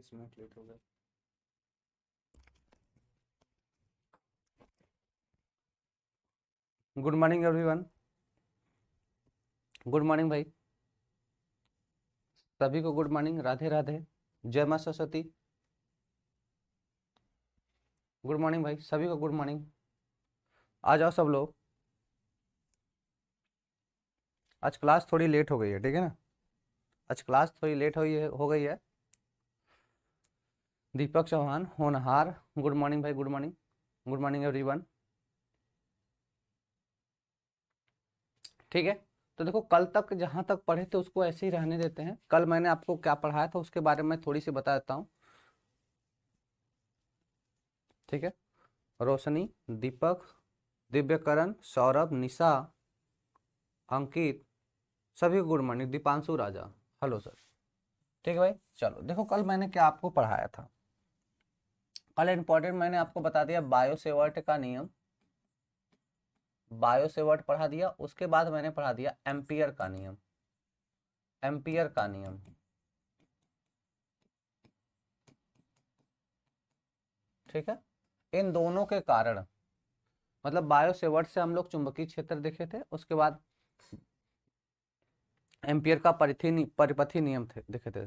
30 minute late हो गए। Good morning everyone. Good morning भाई, सभी को गुड मॉर्निंग। राधे राधे, जय मां सरस्वती। गुड मॉर्निंग भाई, सभी को गुड मॉर्निंग। आ जाओ सब लोग। आज क्लास थोड़ी लेट हो गई है, ठीक है ना। आज क्लास थोड़ी लेट हो गई है। दीपक चौहान होनहार, गुड मॉर्निंग भाई, good morning. Good morning everyone. ठीक है, तो देखो कल तक जहां तक पढ़े थे उसको ऐसे ही रहने देते हैं। कल मैंने आपको क्या पढ़ाया था उसके बारे में थोड़ी सी बता देता हूँ। ठीक है, रोशनी, दीपक, दिव्यकरण, सौरभ, निशा, अंकित, सभी को गुड मॉर्निंग। दीपांशु राजा, हेलो सर। ठीक है भाई, चलो देखो कल मैंने क्या आपको पढ़ाया था। कल इंपॉर्टेंट मैंने आपको बता दिया बायो सेवर्ट का नियम, बायो सेवर्ट पढ़ा दिया। उसके बाद मैंने पढ़ा दिया एम्पियर का नियम, एम्पियर का नियम। ठीक है, इन दोनों के कारण मतलब बायो सेवर्ट से हम लोग चुंबकीय क्षेत्र देखे थे, उसके बाद एम्पियर का परिपथी नियम थे देखे थे।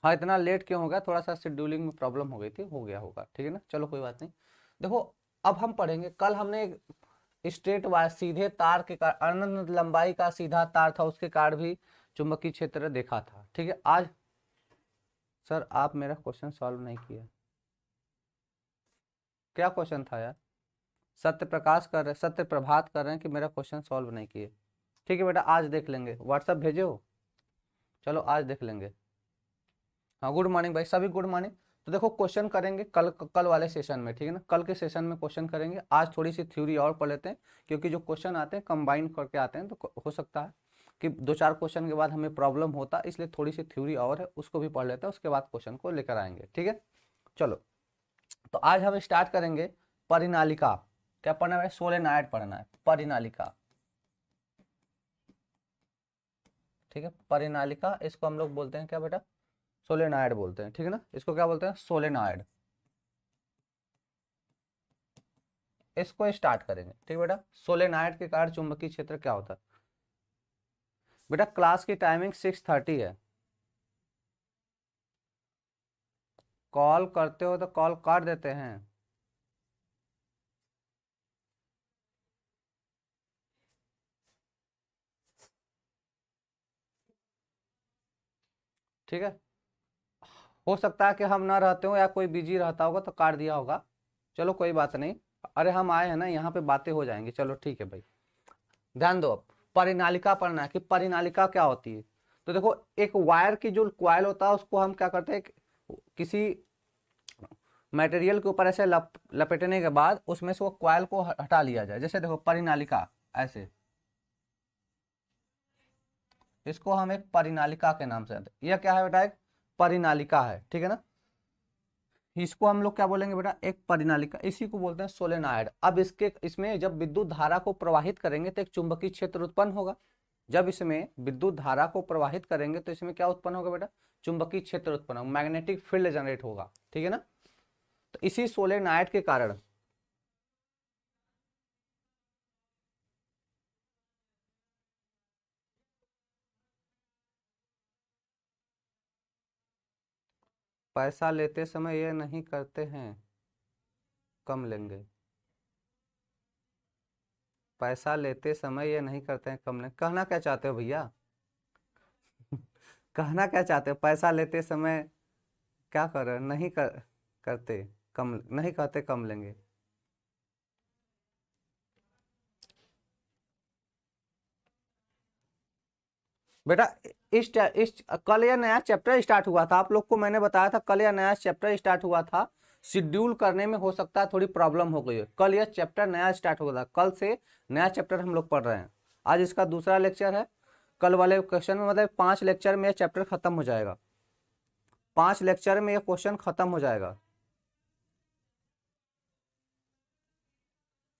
हाँ, इतना लेट क्यों हो गया, थोड़ा सा शेड्यूलिंग में प्रॉब्लम हो गई थी, हो गया होगा, ठीक है ना। चलो कोई बात नहीं। देखो अब हम पढ़ेंगे, कल हमने स्ट्रेट वायर सीधे तार के कारण, अनंत लंबाई का सीधा तार था, उसके कारण भी चुंबकीय क्षेत्र देखा था। ठीक है, आज सर आप मेरा क्वेश्चन सॉल्व नहीं किया। क्या क्वेश्चन था यार? सत्य प्रकाश कर रहे, सत्य प्रभात कर रहे हैं कि मेरा क्वेश्चन सॉल्व नहीं किए। ठीक है बेटा, आज देख लेंगे, व्हाट्सएप भेजे हो, चलो आज देख लेंगे। हाँ गुड मॉर्निंग भाई, सभी गुड मॉर्निंग। तो देखो क्वेश्चन करेंगे कल, कल वाले सेशन में, ठीक है ना। कल के सेशन में क्वेश्चन करेंगे, आज थोड़ी सी थ्योरी और पढ़ लेते हैं, क्योंकि जो क्वेश्चन आते हैं कंबाइन करके आते हैं, तो हो सकता है कि 2-4 क्वेश्चन के बाद हमें प्रॉब्लम होता, इसलिए थोड़ी सी थ्योरी और है, उसको भी पढ़ लेते हैं, उसके बाद क्वेश्चन को लेकर आएंगे। ठीक है, चलो तो आज हम स्टार्ट करेंगे परिनालिका। क्या पढ़ना है? सोलेनॉइड पढ़ना है, परिनालिका। ठीक है, परिनालिका, इसको हम लोग बोलते हैं क्या बेटा? सोलेनॉइड बोलते हैं, ठीक है ना। इसको क्या बोलते हैं? सोलेनॉइड। इसको स्टार्ट करेंगे, ठीक बेटा। सोलेनॉइड के कारण चुंबकीय क्षेत्र क्या होता है बेटा? क्लास की टाइमिंग 6:30 है। कॉल करते हो तो कॉल काट देते हैं। ठीक है, हो सकता है कि हम ना रहते हो या कोई बिजी रहता होगा तो काट दिया होगा। चलो कोई बात नहीं, अरे हम आए हैं ना यहाँ पे, बातें हो जाएंगी। चलो ठीक है भाई, ध्यान दो। अब परिनालिका पढ़ना है कि परिनालिका क्या होती है। तो देखो एक वायर की जो क्वाइल होता है उसको हम क्या करते हैं, किसी मटेरियल के ऊपर ऐसे लपेटने के बाद उसमें से वो क्वाइल को हटा लिया जाए। जैसे देखो परिनालिका ऐसे, इसको हम एक परिनालिका के नाम से जानते हैं। यह क्या है बेटा? एक परिनालिका है, ठीक है ना। इसको हम लोग क्या बोलेंगे बेटा? एक परिनालिका, इसी को बोलते हैं सोलेनॉइड। अब इसके इसमें जब विद्युत धारा को प्रवाहित करेंगे तो एक चुंबकीय क्षेत्र उत्पन्न होगा। जब इसमें विद्युत धारा को प्रवाहित करेंगे तो इसमें क्या उत्पन्न होगा बेटा? चुंबकीय क्षेत्र उत्पन्न होगा, मैग्नेटिक फील्ड जनरेट होगा, ठीक है ना। तो इसी सोलेनॉइड के कारण पैसा लेते समय ये नहीं करते हैं कम लेंगे। पैसा लेते समय ये नहीं करते हैं कम लेंगे, कहना क्या चाहते हो भैया? कहना क्या चाहते हो? पैसा लेते समय क्या कर रहे हो? नहीं करते कम, नहीं कहते कम लेंगे। बेटा इस कल यह नया चैप्टर स्टार्ट हुआ था, आप लोग को मैंने बताया था कल यह नया चैप्टर स्टार्ट हुआ था। शेड्यूल करने में हो सकता है थोड़ी प्रॉब्लम हो गई है। कल यह चैप्टर नया स्टार्ट हुआ था, कल से नया चैप्टर हम लोग पढ़ रहे हैं। आज इसका दूसरा लेक्चर है। कल वाले क्वेश्चन में मतलब 5 लेक्चर में यह चैप्टर खत्म हो जाएगा। 5 लेक्चर में यह क्वेश्चन खत्म हो जाएगा।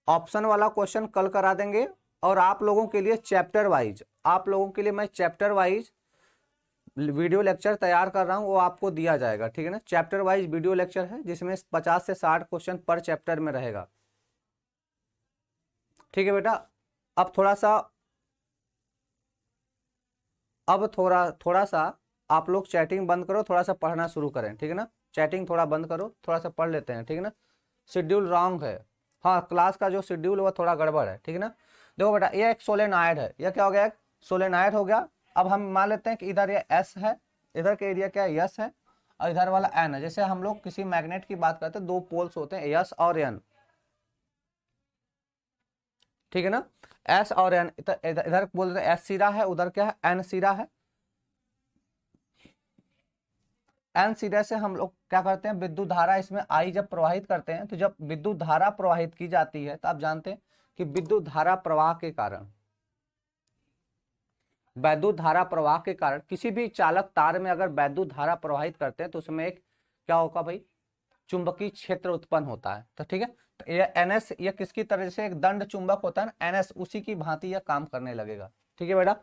ऑप्शन वाला क्वेश्चन कल करा देंगे, और आप लोगों के लिए चैप्टर वाइज, आप लोगों के लिए मैं चैप्टर वाइज वीडियो लेक्चर तैयार कर रहा हूँ वो आपको दिया जाएगा, ठीक है ना। चैप्टर वाइज वीडियो लेक्चर है जिसमें 50 से 60 क्वेश्चन पर चैप्टर में रहेगा, ठीक है बेटा। अब थोड़ा सा थोड़ा सा आप लोग चैटिंग बंद करो, थोड़ा सा पढ़ना शुरू करें, ठीक है ना। चैटिंग थोड़ा बंद करो, थोड़ा सा पढ़ लेते हैं, ठीक है ना। शेड्यूल रॉन्ग है, हाँ क्लास का जो शेड्यूल वो थोड़ा गड़बड़ है, ठीक है ना। देखो बेटा ये एक सोलेनॉइड है, यह क्या हो गया, एक सोलेनॉइड हो गया। अब हम मान लेते हैं कि इधर ये एस है, इधर के एरिया क्या है यस है, और इधर वाला एन है। जैसे हम लोग किसी मैग्नेट की बात करते हैं, दो पोल्स होते हैं यस और एन, ठीक है ना। एस और एन, इधर बोलते हैं एस सिरा है, उधर क्या है एन सिरा है। एन सिरे से हम लोग क्या करते हैं, विद्युत धारा इसमें आई जब प्रवाहित करते हैं, तो जब विद्युत धारा प्रवाहित की जाती है तो आप जानते हैं कि विद्युत धारा प्रवाह के कारण, वैद्युत धारा प्रवाह के कारण किसी भी चालक तार में अगर वैद्युत धारा प्रवाहित करते हैं तो उसमें एक क्या होगा भाई, चुंबकीय क्षेत्र उत्पन्न होता है। तो ठीक है, तो ये एनएस ये किसकी तरह से एक दंड चुंबक होता है ना एनएस, उसी की भांति यह काम करने लगेगा, ठीक है बेटा।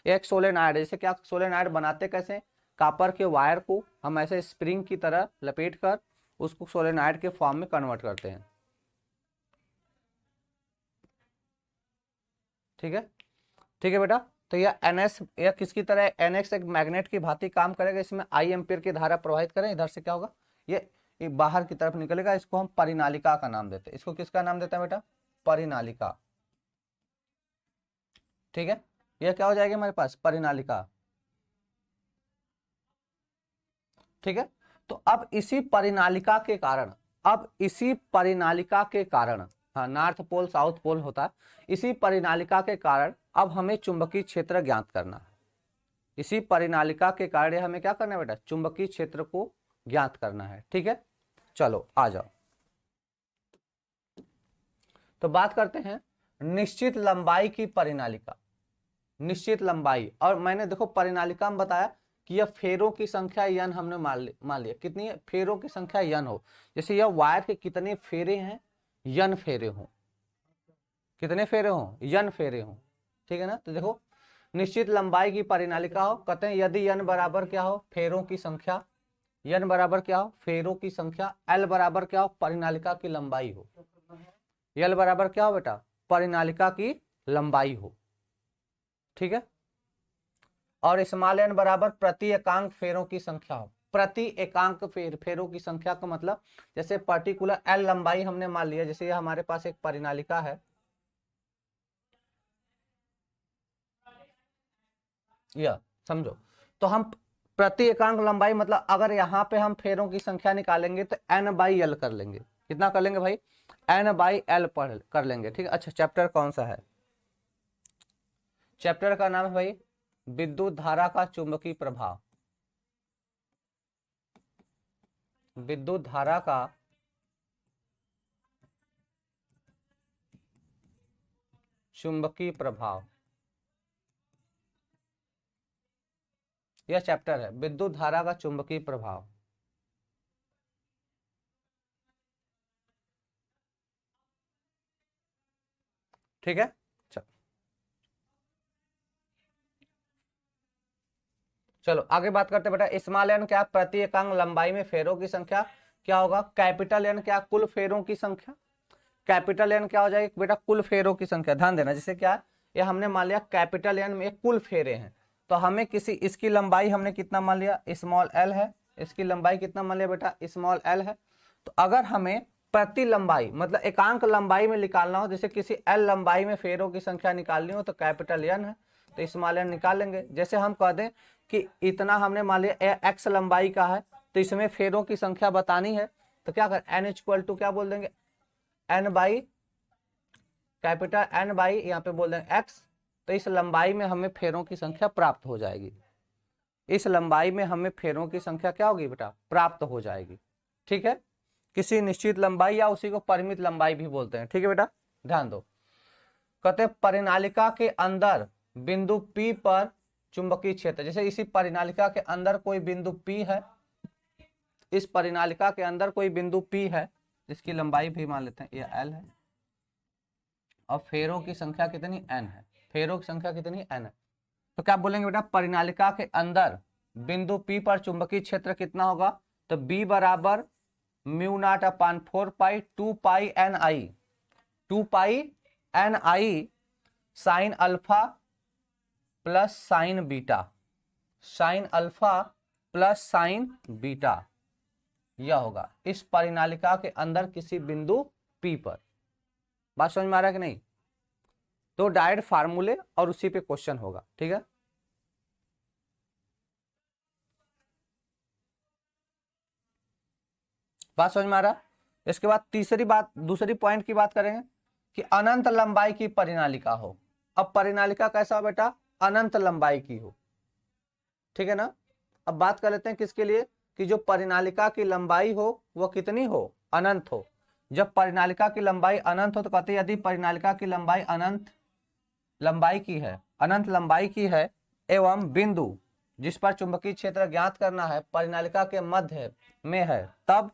एक सोलेनॉइड, जैसे क्या सोलेनॉइड बनाते कैसे, कॉपर के वायर को हम ऐसे स्प्रिंग की तरह लपेट कर उसको सोलेनॉइड के फॉर्म में कन्वर्ट करते हैं, ठीक है, ठीक है बेटा। तो यह एनएस यह किसकी तरह, एनएक्स एक मैग्नेट की भांति काम करेगा, इसमें आई एम्पियर की धारा प्रवाहित करें, इधर से क्या होगा ये बाहर की तरफ निकलेगा, इसको हम परिनालिका का नाम देते हैं। इसको किसका नाम देते हैं बेटा, परिनालिका, ठीक है। यह क्या हो जाएगा हमारे पास, परिनालिका, ठीक है। तो अब इसी परिनालिका के कारण, अब इसी परिनालिका के कारण, हाँ नॉर्थ पोल साउथ पोल होता है, इसी परिनालिका के कारण अब हमें चुंबकीय क्षेत्र ज्ञात करना है। इसी परिनालिका के कारण हमें क्या करना है बेटा, चुंबकीय क्षेत्र को ज्ञात करना है, ठीक है। चलो आ जाओ, तो बात करते हैं निश्चित लंबाई की परिनालिका, निश्चित लंबाई। और मैंने देखो परिनालिका में बताया कि यह फेरों की संख्या यन हमने मान लिया कितनी है, फेरों की संख्या यन हो। जैसे यह वायर के कितने फेरे हैं, यन फेरे हों, कितने फेरे हों, यन फेरे हों, ठीक है ना। तो देखो निश्चित लंबाई की परिनालिका हो, कहते हैं यदि यन बराबर क्या हो, फेरों की संख्या, यन बराबर क्या हो, फेरों की संख्या, एल बराबर क्या हो, परिनालिका की लंबाई हो, एल बराबर क्या हो बेटा, परिनालिका की लंबाई हो, ठीक है। और स्मॉल एन बराबर प्रति एकांक फेरों की संख्या हो, प्रति एकांक फेरों की संख्या का मतलब, जैसे पर्टिकुलर एल लंबाई हमने मान लिया, जैसे ये हमारे पास एक परिनालिका है, यह समझो। तो हम प्रति एकांक लंबाई मतलब अगर यहाँ पे हम फेरों की संख्या निकालेंगे तो एन बाई एल कर लेंगे, कितना कर लेंगे भाई, एन बाई एल पढ़ कर लेंगे, ठीक है। अच्छा चैप्टर कौन सा है, चैप्टर का नाम है भाई विद्युत धारा का चुंबकीय प्रभाव, विद्युत धारा का चुंबकीय प्रभाव, यह चैप्टर है विद्युत धारा का चुंबकीय प्रभाव, ठीक है। चलो आगे बात करते हैं बेटा, स्मॉल एन क्या, प्रति एकांक लंबाई में फेरों की संख्या क्या होगा, कैपिटल एन क्या, कुल फेरों की संख्या, कैपिटल एन क्या हो जाएगी बेटा, कुल फेरों की संख्या। ध्यान देना, जैसे क्या है ये हमने मान लिया कैपिटल एन में कुल फेरे हैं, तो हमें किसी इसकी लंबाई हमने कितना मान लिया, स्मॉल एल है, इसकी लंबाई कितना मान लिया बेटा, स्मॉल एल है। तो अगर हमें प्रति लंबाई मतलब एकांक लंबाई में निकालना हो, जैसे किसी एल लंबाई में फेरों की संख्या निकालनी हो तो कैपिटल एन है, तो स्मॉल एन निकाल लेंगे। जैसे हम कह दें कि इतना हमने मान लिया एक्स लंबाई का है, तो इसमें फेरों की संख्या बतानी है, तो क्या कर एन इक्वल टू क्या बोल देंगे, N by capital N by यहाँ पे बोल देंगे एक्स। तो इस लंबाई में हमें फेरों की संख्या प्राप्त हो जाएगी, इस लंबाई में हमें फेरों की संख्या क्या होगी बेटा, प्राप्त हो जाएगी, ठीक है। किसी निश्चित लंबाई या उसी को परिमित लंबाई भी बोलते हैं, ठीक है बेटा। ध्यान दो, कहते हैं परिनालिका के अंदर बिंदु P पर चुंबकीय क्षेत्र, जैसे इसी परिनालिका के अंदर कोई बिंदु P है, इस परिनालिका के अंदर कोई बिंदु P है जिसकी लंबाई भी मान लेते हैं ये L है, और फेरों की संख्या कितनी n है, फेरों की संख्या कितनी n है। तो क्या बोलेंगे बेटा, परिनालिका के अंदर बिंदु P पर चुंबकीय क्षेत्र कितना होगा, तो B बराबर mu naught upon 4 pi 2 pi N I, 2 pi N I sine alpha plus sine beta, sine alpha plus sine beta, यह होगा इस परिनालिका के अंदर किसी बिंदु P पर। बात समझ में आ रहा है कि नहीं? तो डायरेक्ट फार्मूले और उसी पे क्वेश्चन होगा, ठीक है। बात समझ में आ रहा है? इसके बाद तीसरी बात, दूसरी पॉइंट की बात करेंगे कि अनंत लंबाई की परिनालिका हो। अब परिनालिका कैसा हो बेटा, अनंत लंबाई की हो, ठीक है ना। अब बात कर लेते हैं किसके लिए, कि जो परिनालिका की लंबाई हो वह कितनी हो, अनंत हो। जब परिनालिका की लंबाई अनंत हो तो कहते हैं यदि परिनालिका की लंबाई अनंत लंबाई की है, अनंत लंबाई की है एवं बिंदु जिस पर चुंबकीय क्षेत्र ज्ञात करना है परिनालिका के मध्य में है, तब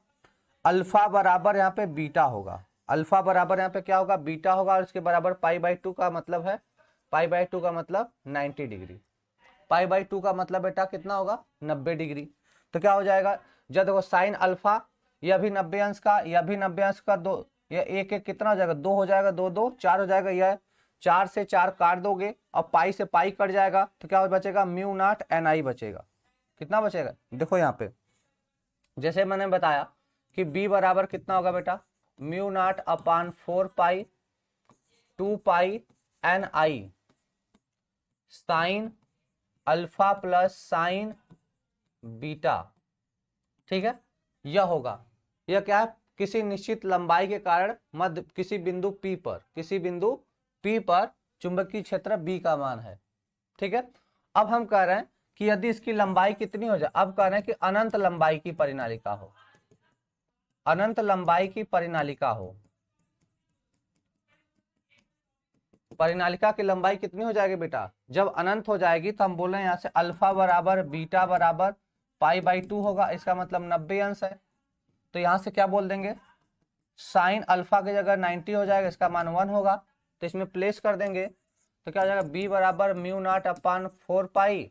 अल्फा बराबर यहाँ पे बीटा होगा। अल्फा बराबर यहाँ पे क्या होगा, बीटा होगा, और इसके बराबर पाई बाई 2 का मतलब है, पाई बाई 2 का मतलब 90 डिग्री। पाई बाई 2 का मतलब बेटा कितना होगा, 90 डिग्री। तो क्या हो जाएगा, जब देखो साइन अल्फा यह भी 90 अंश का, यह भी 90 अंश का, दो यह एक एक कितना हो जाएगा, 2 हो जाएगा, 2 2 4 हो जाएगा, यह 4 से 4 काट दोगे और पाई से पाई कट जाएगा, तो क्या बचेगा, म्यू नॉट एन आई बचेगा। कितना बचेगा, देखो यहाँ पे जैसे मैंने बताया कि B बराबर कितना होगा बेटा, mu naught upon 4 pi 2 pi N I sine alpha plus sine beta, ठीक है। यह होगा, यह क्या है, किसी निश्चित लंबाई के कारण मध्य किसी बिंदु P पर, किसी बिंदु P पर चुंबकीय क्षेत्र B का मान है, ठीक है। अब हम कह रहे हैं कि यदि इसकी लंबाई कितनी हो जाए, अब कह रहे हैं कि अनंत लंबाई की परिनालिका हो, अनंत लंबाई की परिनालिका हो। परिनालिका की लंबाई कितनी हो जाएगी बेटा, जब अनंत हो जाएगी तो हम बोल रहे हैं यहाँ से अल्फा बराबर बीटा बराबर पाई बाई 2 होगा, इसका मतलब 90 अंश है। तो यहाँ से क्या बोल देंगे, साइन अल्फा की जगह 90 हो जाएगा, इसका मान 1 होगा, तो इसमें प्लेस कर देंगे, तो क्या हो जाएगा, B बराबर mu naught upon 4 pi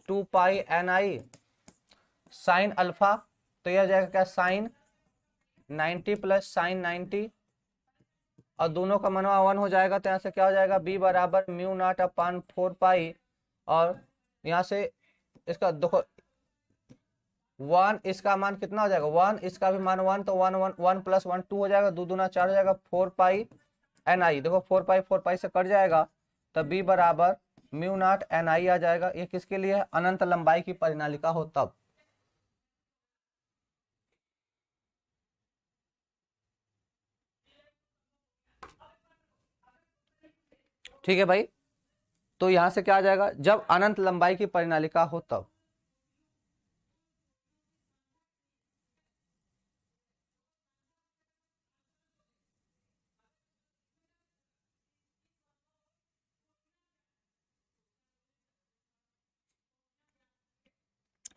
2 pi N I sine alpha, तो यह जाएगा क्या, साइन 90 प्लस साइन 90, और दोनों का मनवा 1 हो जाएगा, तो यहाँ से क्या हो जाएगा, B बराबर म्यू नॉट अपान 4 पाई, और यहाँ से इसका देखो 1, इसका मान कितना हो जाएगा 1, इसका भी मान 1, तो 1 1 1 प्लस 1 2 हो जाएगा, 2 दूना 4 हो जाएगा, 4 पाई एन आई, देखो 4 पाई से कट जाएगा, तो B बराबर म्यू नॉट एन आई आ जाएगा। ये किसके लिए है, अनंत लंबाई की परिनालिका हो तब। ठीक है भाई, तो यहां से क्या आ जाएगा, जब अनंत लंबाई की परिनालिका हो तब।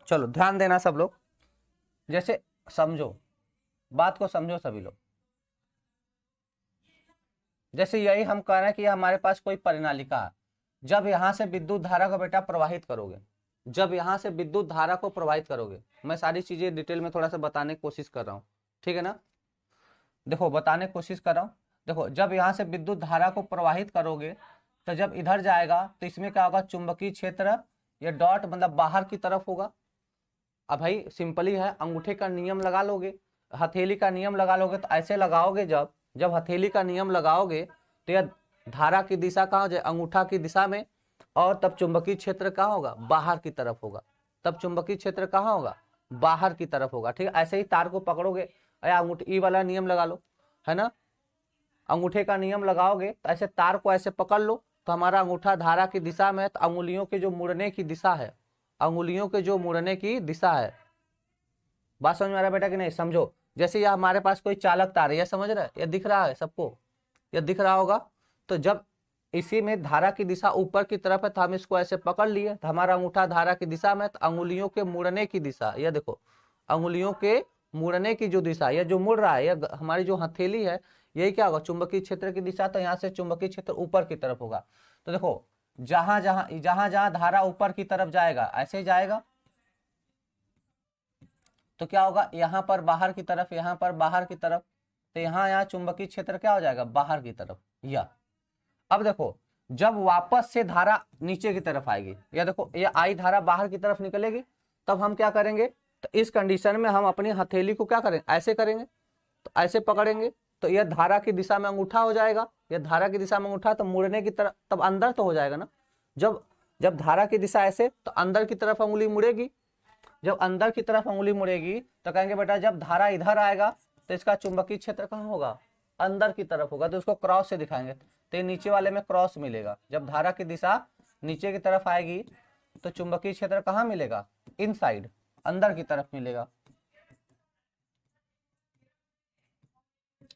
चलो ध्यान देना सब लोग, जैसे समझो, बात को समझो सभी लोग। जैसे यही हम कह रहे हैं कि हमारे पास कोई परिनालिका है, जब यहां से विद्युत धारा को बेटा प्रवाहित करोगे, जब यहां से विद्युत धारा को प्रवाहित करोगे, मैं सारी चीजें डिटेल में थोड़ा सा बताने की कोशिश कर रहा हूँ, ठीक है ना। देखो बताने की कोशिश कर रहा हूँ, देखो जब यहाँ से विद्युत धारा को प्रवाहित करोगे तो जब इधर जाएगा तो इसमें क्या होगा, चुंबकीय क्षेत्र ये डॉट मतलब बाहर की तरफ होगा। अब भाई सिंपली है, अंगूठे का नियम लगा लोगे, हथेली का नियम लगा लोगे, तो ऐसे लगाओगे, जब जब हथेली का नियम लगाओगे तो यह धारा की दिशा कहाँ हो जाए, अंगूठा की दिशा में, और तब चुंबकीय क्षेत्र कहाँ होगा, बाहर की तरफ होगा, तब चुंबकीय क्षेत्र कहाँ होगा, बाहर की तरफ होगा, ठीक है। ऐसे ही तार को पकड़ोगे, अंगूठे ई वाला नियम लगा लो, है ना, अंगूठे का नियम लगाओगे तो ऐसे तार को ऐसे पकड़ लो, तो हमारा अंगूठा धारा की दिशा में है, तो अंगुलियों के जो मुड़ने की दिशा है, अंगुलियों के जो मुड़ने की दिशा है। बात समझ में आ रहा है बेटा कि नहीं, समझो। जैसे यह हमारे पास कोई चालक तार है, यह समझ रहा है, यह दिख रहा है सबको, यह दिख रहा होगा, तो जब इसी में धारा की दिशा ऊपर की तरफ है तो हम इसको ऐसे पकड़ लिए, तो हमारा अंगूठा धारा की दिशा में, तो अंगुलियों के मुड़ने की दिशा, यह देखो अंगुलियों के मुड़ने की जो दिशा, यह जो मुड़ रहा है, यह हमारी जो हथेली है, यही क्या होगा, चुंबकीय क्षेत्र की दिशा, तो यहाँ से चुंबकीय क्षेत्र ऊपर की तरफ होगा। तो देखो जहां जहां धारा ऊपर की तरफ जाएगा ऐसे ही जाएगा, तो क्या होगा, यहाँ पर बाहर की तरफ, यहाँ पर बाहर की तरफ, तो यहाँ चुंबकीय क्षेत्र क्या हो जाएगा, बाहर की तरफ। या अब देखो, जब वापस से धारा नीचे की तरफ आएगी, या देखो ये आई धारा बाहर की तरफ निकलेगी, तब हम क्या करेंगे, तो इस कंडीशन में हम अपनी हथेली को क्या करेंगे, ऐसे करेंगे, तो ऐसे पकड़ेंगे, तो यह धारा की दिशा में अंगूठा हो जाएगा। यह धारा की दिशा में अंगूठा, तो मुड़ने की तरफ, तब अंदर तो हो जाएगा ना। जब जब धारा की दिशा ऐसे, तो अंदर की तरफ अंगुली मुड़ेगी। जब अंदर की तरफ अंगुली मुड़ेगी तो कहेंगे बेटा जब धारा इधर आएगा तो इसका चुंबकीय क्षेत्र कहाँ होगा, अंदर की तरफ होगा, तो उसको क्रॉस से दिखाएंगे, तो नीचे वाले में क्रॉस मिलेगा। जब धारा की दिशा नीचे की तरफ आएगी तो चुंबकीय क्षेत्र कहाँ मिलेगा, इनसाइड, अंदर की तरफ मिलेगा।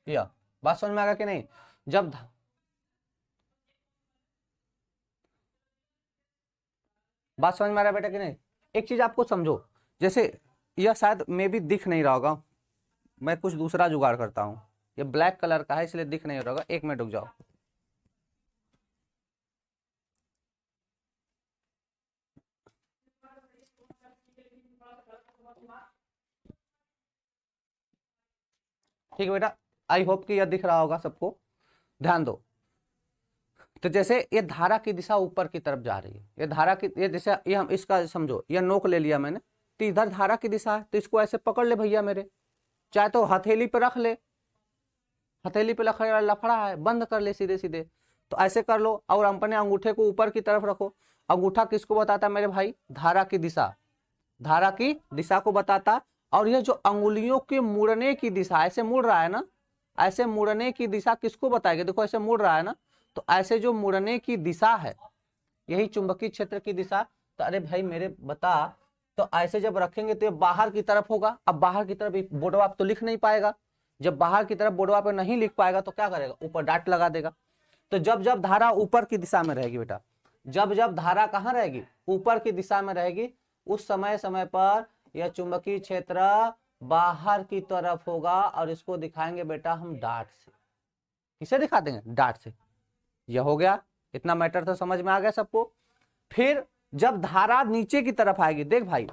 या बात समझ में आ गया कि नहीं। जब बात समझ में आ रहा है बेटा कि नहीं। एक चीज आपको समझो, जैसे यह शायद मे भी दिख नहीं रहा होगा, मैं कुछ दूसरा जुगाड़ करता हूँ। ये ब्लैक कलर का है इसलिए दिख नहीं रहा होगा, 1 मिनट रुक जाओ। ठीक है बेटा, आई होप कि यह दिख रहा होगा सबको। ध्यान दो, तो जैसे ये धारा की दिशा ऊपर की तरफ जा रही है, ये धारा की, ये जैसे ये हम इसका समझो, ये नोक ले लिया मैंने, तो इधर धारा की दिशा है, तो इसको ऐसे पकड़ ले भैया मेरे, चाहे तो हथेली पे रख ले, हथेली पे लखड़ा लफड़ा है, बंद कर ले सीधे सीधे, तो ऐसे कर लो। और अपने अंगूठे को ऊपर की तरफ रखो। अंगूठा किसको बताता है मेरे भाई, धारा की दिशा, धारा की दिशा को बताता। और ये जो अंगुलियों के मुड़ने की दिशा, ऐसे मुड़ रहा है ना, ऐसे मुड़ने की दिशा किसको बताएगी, देखो ऐसे मुड़ रहा है ना, तो ऐसे जो मुड़ने की दिशा है यही चुंबकीय क्षेत्र की दिशा। तो अरे भाई मेरे बता, तो ऐसे जब रखेंगे तो ये बाहर की तरफ होगा। अब बाहर की तरफ बोर्डवा तो लिख नहीं पाएगा, जब बाहर की तरफ बोर्डवा पे नहीं लिख पाएगा तो क्या करेगा, ऊपर डाट लगा देगा। तो जब जब धारा ऊपर की दिशा में रहेगी बेटा, जब जब धारा कहाँ रहेगी, ऊपर की दिशा में रहेगी, उस समय समय पर यह चुंबकीय क्षेत्र बाहर की तरफ होगा। और इसको दिखाएंगे बेटा हम डाट से। किसे दिखा देंगे, डाट से। यह हो गया, इतना मैटर तो समझ में आ गया सबको। फिर जब धारा नीचे की तरफ आएगी, देख भाई,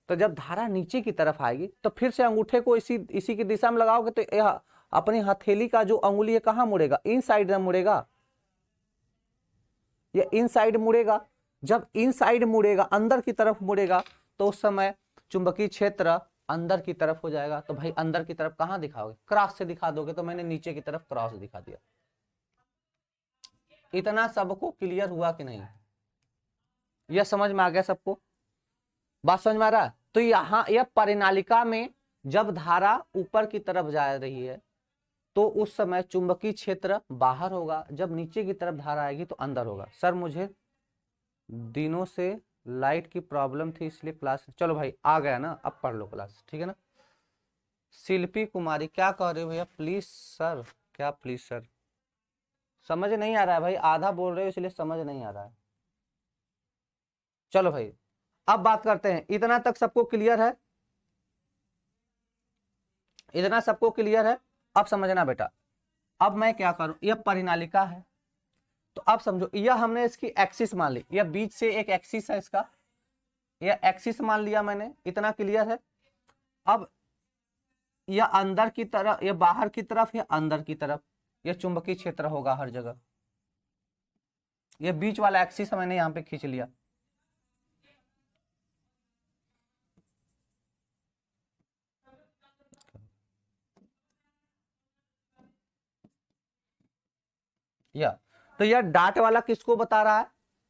तो जब धारा नीचे की तरफ आएगी तो फिर से अंगूठे को इसी इसी की दिशा में लगाओगे, तो यह अपनी हथेली का जो अंगुली है कहाँ मुड़ेगा, इन साइड में मुड़ेगा, ये इन साइड मुड़ेगा। जब इन साइड मुड़ेगा, अंदर की तरफ मुड़ेगा, तो उस समय चुंबकीय क्षेत्र अंदर की तरफ हो जाएगा। तो भाई अंदर की तरफ कहाँ दिखाओगे, क्रॉस से दिखा दोगे, तो मैंने नीचे की तरफ क्रॉस दिखा दिया। इतना सबको क्लियर हुआ कि नहीं, यह समझ में आ गया सबको, बात समझ में आ रहा है। तो यहाँ यह परिनालिका में जब धारा ऊपर की तरफ जा रही है तो उस समय चुंबकीय क्षेत्र बाहर होगा, जब नीचे की तरफ धारा आएगी तो अंदर होगा। सर मुझे दिनों से लाइट की प्रॉब्लम थी इसलिए क्लास, चलो भाई आ गया ना, अब पढ़ लो क्लास, ठीक है ना। शिल्पी कुमारी क्या कह रहे हो भैया, प्लीज सर, क्या प्लीज सर, समझ नहीं आ रहा है भाई, आधा बोल रहे हो इसलिए समझ नहीं आ रहा है। चलो भाई अब बात करते हैं, इतना तक सबको क्लियर है, इतना सबको क्लियर है। अब समझना बेटा, अब मैं क्या करूं, यह परिनालिका है, तो अब समझो यह हमने इसकी एक्सिस मान ली, यह बीच से एक एक्सिस है इसका, यह एक्सिस मान लिया मैंने, इतना क्लियर है। अब यह अंदर की तरफ, यह बाहर की तरफ, या अंदर की तरफ, यह चुंबकीय क्षेत्र होगा हर जगह। यह बीच वाला एक्सिस मैंने यहां पे खींच लिया। यह तो यह डॉट वाला किसको बता रहा है,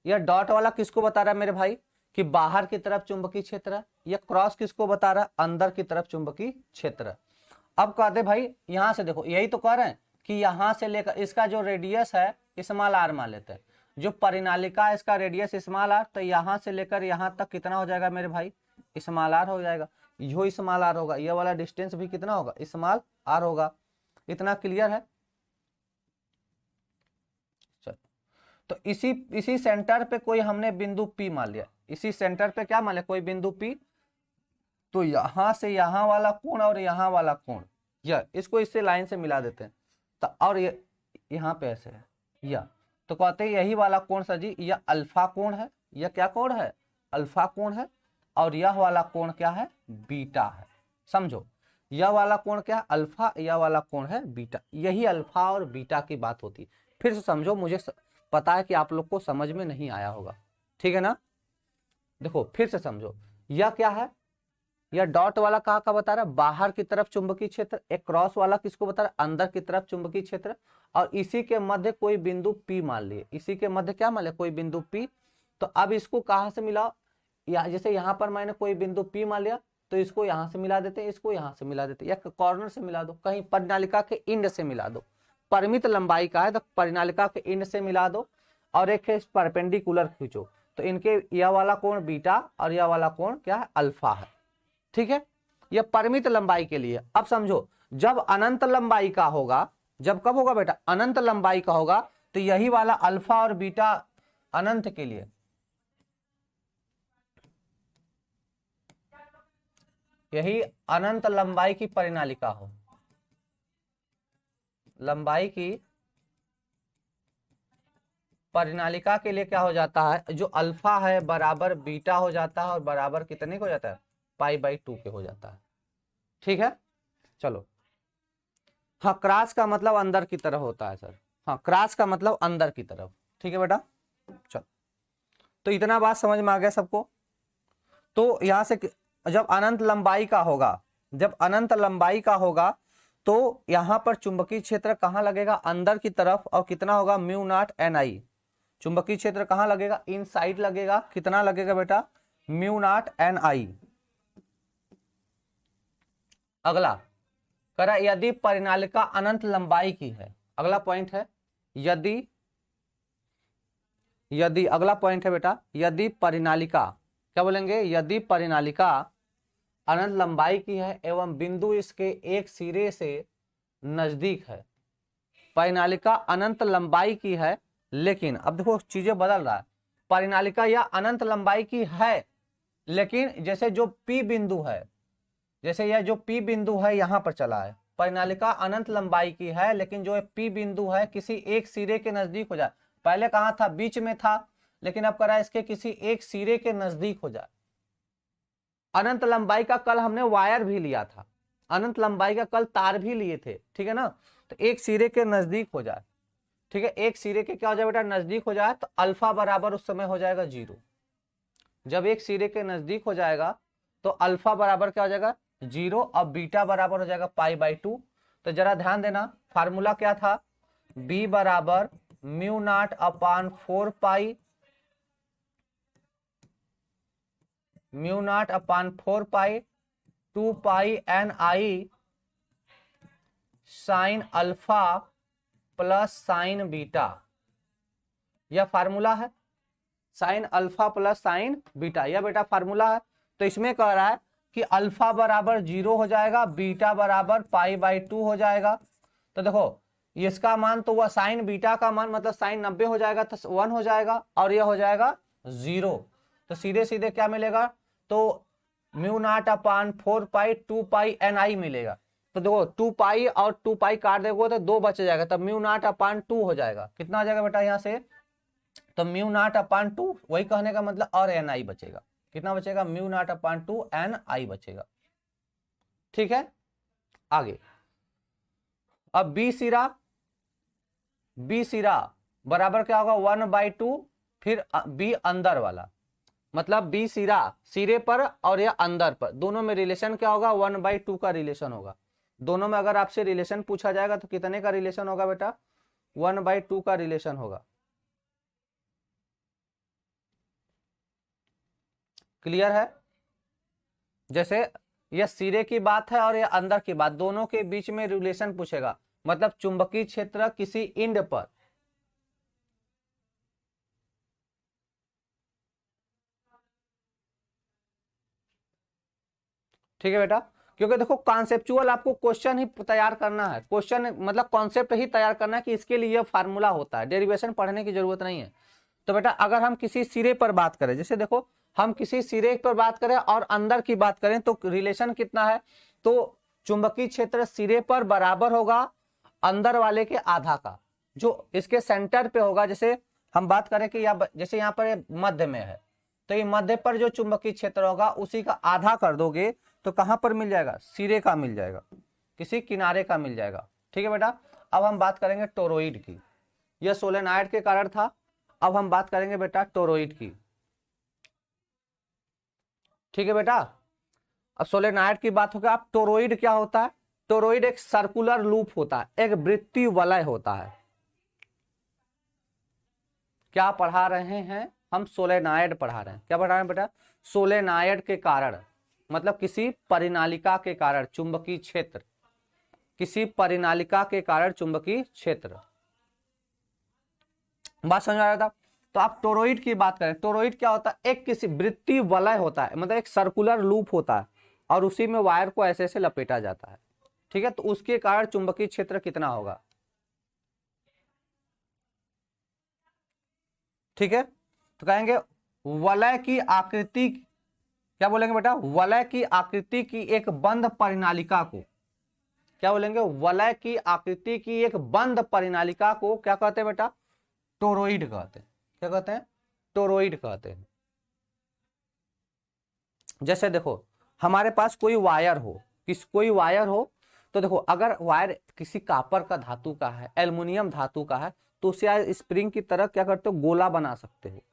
यह डॉट वाला किसको बता रहा है मेरे भाई, कि बाहर की तरफ चुंबकीय क्षेत्र है। यह क्रॉस किसको बता रहा है, अंदर की तरफ चुंबकीय क्षेत्र। अब कहते भाई यहां से देखो, यही तो कह रहे हैं कि यहां से लेकर इसका जो रेडियस है स्मॉल आर मान लेते हैं, जो परिनालिका है इसका रेडियस स्मॉल आर, तो यहां से लेकर यहां तक कितना हो जाएगा मेरे भाई, स्मॉल आर हो जाएगा। यो स्मॉल आर होगा, ये वाला डिस्टेंस भी कितना होगा, स्मॉल आर होगा। इतना क्लियर है। तो इसी सेंटर पे कोई हमने बिंदु P मान लिया, इसी सेंटर पे क्या मान लिया, कोई बिंदु P, तो यहां से यहां वाला कोण और यहां वाला कोण, यह इसको इससे लाइन से मिला देते हैं, तो और ये यहाँ पे ऐसे है यह, तो कहते हैं यही वाला कोण सर जी यह अल्फा कोण है। यह क्या कोण है, अल्फा कोण है। और यह वाला कोण क्या है, बीटा है। समझो, यह वाला कोण क्या है अल्फा, यह वाला कोण है बीटा, यही अल्फा और बीटा की बात होती है। फिर से समझो, मुझे पता है कि आप लोग को समझ में नहीं आया होगा, ठीक है ना। देखो फिर से समझो, यह क्या है, यह डॉट वाला कहाँ का बता रहा है बाहर की तरफ चुंबकीय क्षेत्र, एक क्रॉस वाला किसको बता रहा है अंदर की तरफ चुंबकीय क्षेत्र, और इसी के मध्य कोई बिंदु P मान लिए, इसी के मध्य क्या मान लिया कोई बिंदु P। तो अब इसको कहाँ से मिलाओ, जैसे यहाँ पर मैंने कोई बिंदु P मान लिया, तो इसको यहाँ से मिला देते हैं, इसको यहाँ से मिला देते हैं, या कॉर्नर से मिला दो, कहीं परिनालिका के इंड से मिला दो, परिमित लंबाई का है तो परिनालिका के इंड से मिला दो, और एक है परपेंडिकुलर खींचो, तो इनके यह वाला कोण बीटा और यह वाला कोण क्या है अल्फा है, ठीक है। यह परिमित लंबाई के लिए। अब समझो, जब अनंत लंबाई का होगा, जब कब होगा बेटा अनंत लंबाई का होगा, तो यही वाला अल्फा और बीटा अनंत के लिए, यही अनंत लंबाई की परिनालिका हो, लंबाई की परिनालिका के लिए क्या हो जाता है, जो अल्फा है बराबर बीटा हो जाता है, और बराबर कितने को हो जाता है π/2 के हो जाता है, ठीक है। चलो, हाँ क्रॉस का मतलब अंदर की तरफ होता है सर, हाँ क्रॉस का मतलब अंदर की तरफ, ठीक है बेटा। चलो, तो इतना बात समझ में आ गया सबको। तो यहां से जब अनंत लंबाई का होगा, जब अनंत लंबाई का होगा, तो यहां पर चुंबकीय क्षेत्र कहां लगेगा अंदर की तरफ, और कितना होगा μ0 Ni। चुंबकीय क्षेत्र कहां लगेगा इनसाइड लगेगा, कितना लगेगा बेटा μ0 Ni। अगला करा यदि परिनालिका अनंत लंबाई की है, अगला पॉइंट है यदि अगला पॉइंट है बेटा, यदि परिनालिका, क्या बोलेंगे, यदि परिनालिका अनंत लंबाई की है एवं बिंदु इसके एक सिरे से नजदीक है, परिनालिका अनंत लंबाई की है, लेकिन अब देखो चीजें बदल रहा है, परिनालिका यह अनंत लंबाई की है, लेकिन जैसे जो P बिंदु है, जैसे यह जो P बिंदु है यहां पर चला है, परिनालिका अनंत लंबाई की है, लेकिन जो P बिंदु है किसी एक सिरे के नजदीक हो जाए, पहले कहाँ था बीच में था, लेकिन अब करा इसके किसी एक सिरे के नजदीक हो जाए। अनंत लंबाई का कल हमने वायर भी लिया था, अनंत लंबाई का कल तार भी लिए थे, ठीक है ना। तो एक सिरे के नजदीक हो जाए, ठीक है, एक सिरे के क्या हो जाए बेटा नजदीक हो जाए, तो अल्फा बराबर उस समय हो जाएगा 0। जब एक सिरे के नजदीक हो जाएगा तो अल्फा बराबर क्या हो जाएगा 0, और बीटा बराबर हो जाएगा π/2। तो जरा ध्यान देना, फार्मूला क्या था, b बराबर μ0/4 2π sine alpha plus sine beta, यह फार्मूला है, sine alpha plus sine beta, यह बेटा फार्मूला है। तो इसमें कह रहा है कि अल्फा बराबर 0 हो जाएगा, बीटा बराबर π/2 हो जाएगा। तो देखो इसका मान तो वह साइन बीटा का मान मतलब साइन 90 हो जाएगा, तो 1 हो जाएगा, और यह हो जाएगा 0। तो सीधे सीधे क्या मिलेगा, तो μ0/4 2π मिलेगा। तो देखो 2π और 2π काट देगो तो 2 बच जाएगा, तब μ0/2 हो जाएगा, कितना आ जाएगा बेटा यहाँ से, तो μ0/2, वही कहने का मतलब, और Ni बचेगा, कितना बचेगा μ0/2 Ni बचेगा, ठीक है। आगे अब बी सिरा बराबर क्या होगा 1/2, फिर बी अंदर वाला, मतलब बी सिरे पर और या अंदर पर, दोनों में रिलेशन क्या होगा 1/2 का रिलेशन होगा। दोनों में अगर आपसे रिलेशन पूछा जाएगा तो कितने का रिलेशन होगा बेटा 1/2 का रिलेशन होगा। क्लियर है, जैसे यह सिरे की बात है और यह अंदर की बात, दोनों के बीच में रिलेशन पूछेगा, मतलब चुंबकीय क्षेत्र किसी इंड पर, ठीक है बेटा, क्योंकि देखो कॉन्सेप्चुअल आपको क्वेश्चन ही तैयार करना है, क्वेश्चन मतलब कॉन्सेप्ट ही तैयार करना है कि इसके लिए फार्मूला होता है, डेरिवेशन पढ़ने की जरूरत नहीं है। तो बेटा अगर हम किसी सिरे पर बात करें, जैसे देखो हम किसी सिरे पर बात करें और अंदर की बात करें, तो रिलेशन कितना है, तो चुंबकीय क्षेत्र सिरे पर बराबर होगा अंदर वाले के आधा का, जो इसके सेंटर पे होगा। जैसे हम बात करें कि जैसे यहाँ पर मध्य में है, तो ये मध्य पर जो चुंबकीय क्षेत्र होगा उसी का आधा कर दोगे तो कहां पर मिल जाएगा, सिरे का मिल जाएगा, किसी किनारे का मिल जाएगा। ठीक है बेटा, अब हम बात करेंगे टोरॉइड की। यह सोलेनॉइड के कारण था, अब हम बात करेंगे बेटा टोरॉइड की। ठीक है बेटा, अब सोलेनॉइड की बात होगी। अब टोरॉइड क्या होता है, टोरॉइड एक सर्कुलर लूप होता है, एक वृत्तीय वलय होता है। क्या पढ़ा रहे हैं हम, सोलेनॉइड पढ़ा रहे हैं। क्या पढ़ा रहे हैं बेटा, सोलेनॉइड के कारण, मतलब किसी परिनालिका के कारण चुंबकीय क्षेत्र, किसी परिनालिका के कारण चुंबकीय क्षेत्र। बात समझ में आ रहा था। तो आप टोरॉइड की बात करें, टोरॉइड क्या होता है, एक किसी वृत्तीय वलय होता है, मतलब एक सर्कुलर लूप होता है और उसी में वायर को ऐसे ऐसे लपेटा जाता है। ठीक है, तो उसके कारण चुंबकीय क्षेत्र कितना होगा। ठीक है, तो कहेंगे वलय की आकृति, क्या बोलेंगे बेटा, वलय की आकृति की एक बंद परिनालिका को, क्या बोलेंगे, वलय की आकृति की एक बंद परिनालिका को क्या कहते हैं बेटा, टोरॉइड कहते हैं। क्या कहते हैं, टोरॉइड कहते हैं। जैसे देखो हमारे पास कोई वायर हो, कोई वायर हो, तो देखो अगर वायर किसी कापर का धातु का है, एल्युमिनियम धातु का है, तो उसे स्प्रिंग की तरह क्या करते हो, गोला बना सकते हो।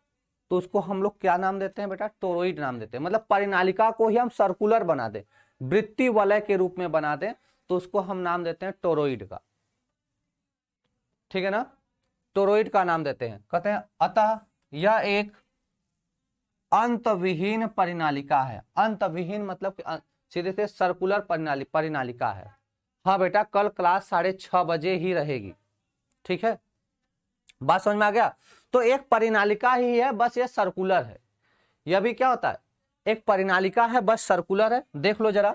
तो उसको हम लोग क्या नाम देते हैं बेटा, टोरॉइड नाम देते हैं। मतलब परिनालिका को ही हम सर्कुलर बना दें, वृत्तीय वलय के रूप में बना दें, तो उसको हम नाम देते हैं टोरॉइड का। ठीक है ना, टोरॉइड का नाम देते हैं, कहते हैं अतः यह एक अंतविहीन परिनालिका है। अंतविहीन मतलब कि सीधे से सर्कुलर परिनालिका है। हाँ बेटा, कल क्लास 6:30 ही रहेगी। ठीक है, बात समझ में आ गया। तो एक परिनालिका ही है, बस ये सर्कुलर है। यह भी क्या होता है, एक परिनालिका है, बस सर्कुलर है। देख लो जरा,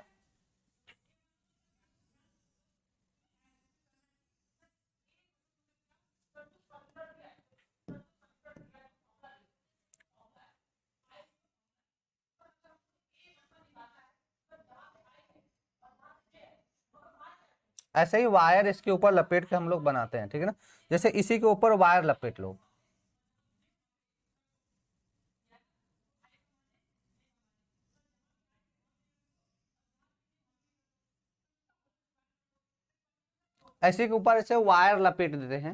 ऐसे ही वायर इसके ऊपर लपेट के हम लोग बनाते हैं। ठीक है ना, जैसे इसी के ऊपर वायर लपेट लो, ऐसे के ऊपर ऐसे वायर लपेट देते हैं।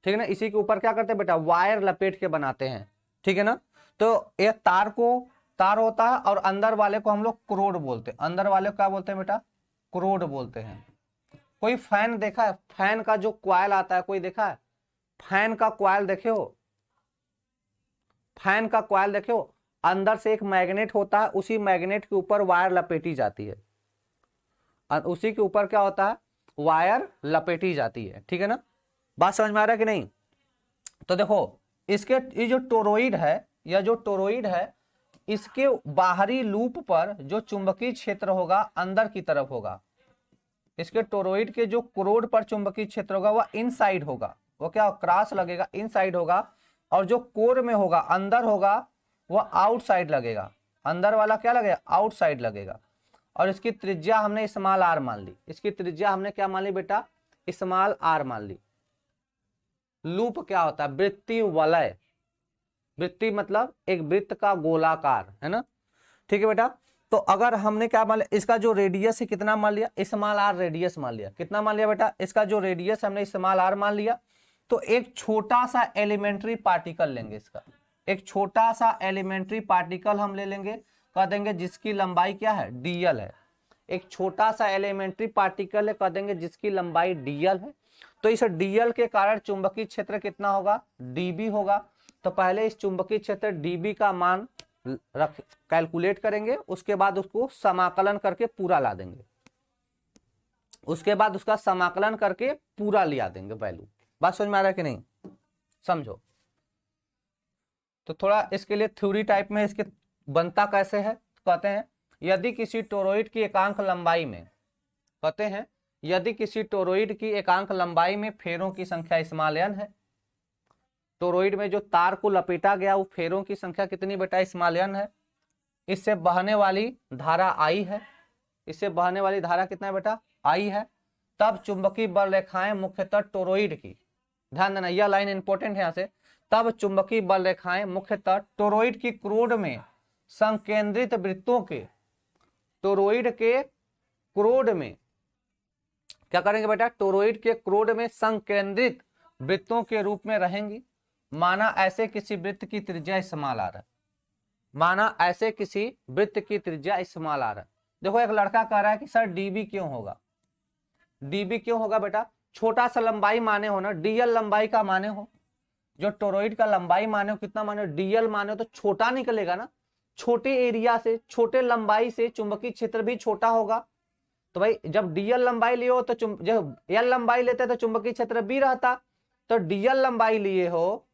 ठीक है ना, इसी के ऊपर क्या करते हैं बेटा, वायर लपेट के बनाते हैं। ठीक है ना, तो ये तार को, तार होता है और अंदर वाले को हम लोग क्रोड बोलते हैं। अंदर वाले को क्या बोलते हैं बेटा, क्रोड बोलते हैं। कोई फैन देखा है, फैन का जो क्वाइल आता है, कोई देखा है, फैन का क्वाइल देखे हो, फैन का क्वाइल देखे हो, अंदर से एक मैग्नेट होता है, उसी मैग्नेट के ऊपर वायर लपेटी जाती है, और उसी के ऊपर क्या होता है, वायर लपेटी जाती है। ठीक है ना, बात समझ में आ रहा है कि नहीं। तो देखो इसके, ये जो टोरॉइड है, या जो टोरॉइड है, इसके बाहरी लूप पर जो चुंबकीय क्षेत्र होगा अंदर की तरफ होगा। इसके टोरॉइड के जो क्रोड पर चुंबकीय क्षेत्र होगा वह इनसाइड होगा, वो क्या क्रॉस लगेगा, इनसाइड होगा। और जो कोर में होगा, अंदर होगा, वह आउटसाइड लगेगा। अंदर वाला क्या लगेगा, आउटसाइड लगेगा। और इसकी त्रिज्या हमने स्मॉल आर मान ली। इसकी त्रिज्या हमने क्या मान ली बेटा, स्मॉल आर मान ली। लूप क्या होता है, वृत्तीय वलय। वृत्तीय मतलब एक वृत्त का गोलाकार, है ना। ठीक है बेटा, तो अगर हमने क्या मान लिया, इसका जो रेडियस है कितना मान लिया, स्मॉल आर रेडियस मान लिया। कितना मान लिया बेटा, इसका जो रेडियस हमने स्मॉल आर मान लिया। तो एक छोटा सा एलिमेंट्री पार्टिकल लेंगे, इसका एक छोटा सा एलिमेंट्री पार्टिकल हम ले लेंगे, कह देंगे जिसकी लंबाई क्या है, डीएल है। एक छोटा सा एलिमेंट्री पार्टिकल है, कह देंगे जिसकी लंबाई डीएल है। तो इस डीएल के कारण चुंबकीय क्षेत्र कितना होगा, डीबी होगा। तो पहले इस चुंबकीय क्षेत्र डीबी का मान रख कैलकुलेट करेंगे, उसके बाद उसको समाकलन करके पूरा ला देंगे। उसके बाद उसका समाकलन करके पूरा लिया देंगे वैल्यू। बात समझ में आ रहा है कि नहीं, समझो। तो थोड़ा इसके लिए थ्योरी टाइप में इसके बनता कैसे है, कहते हैं यदि किसी टोरॉइड की एकांक लंबाई में, कहते हैं यदि किसी टोरॉइड की एकांक लंबाई में फेरों की संख्या स्मॉल n है। टोरॉइड में जो तार को लपेटा गया वो फेरों की संख्या कितनी बेटा, स्मॉल n है। इससे बहने वाली धारा I है। इससे बहने वाली धारा कितना है बेटा, I है। तब चुंबकीय बल रेखाएं मुख्यतः टोरॉइड की, ध्यान देना यह लाइन इंपॉर्टेंट है यहाँ से, तब चुंबकीय बल रेखाएं मुख्यतः टोरॉइड की क्रोड में संकेंद्रित वृत्तों के, टोरॉइड के क्रोड में क्या करेंगे बेटा, टोरॉइड के क्रोड में संकेंद्रित वृत्तों के रूप में रहेंगी। माना ऐसे किसी वृत्त की त्रिज्या इस्तेमाल आ रहा है, माना ऐसे किसी वृत्त की त्रिज्या इस्तेमाल आ रहा है। देखो एक लड़का कह रहा है कि सर डीबी क्यों होगा, डीबी क्यों होगा बेटा, छोटा सा लंबाई माने हो ना, डीएल लंबाई का माने हो, जो टोरॉइड का लंबाई माने हो, कितना माने हो, डीएल माने हो, तो छोटा निकलेगा ना, छोटे एरिया से, छोटे लंबाई से चुंबकीय क्षेत्र भी छोटा होगा। तो भाई जब डीएल लंबाई लिए हो तो जब एल लंबाई लेते तो चुंबकीय क्षेत्र बी रहता, तो डीएल लंबाई लिए हो,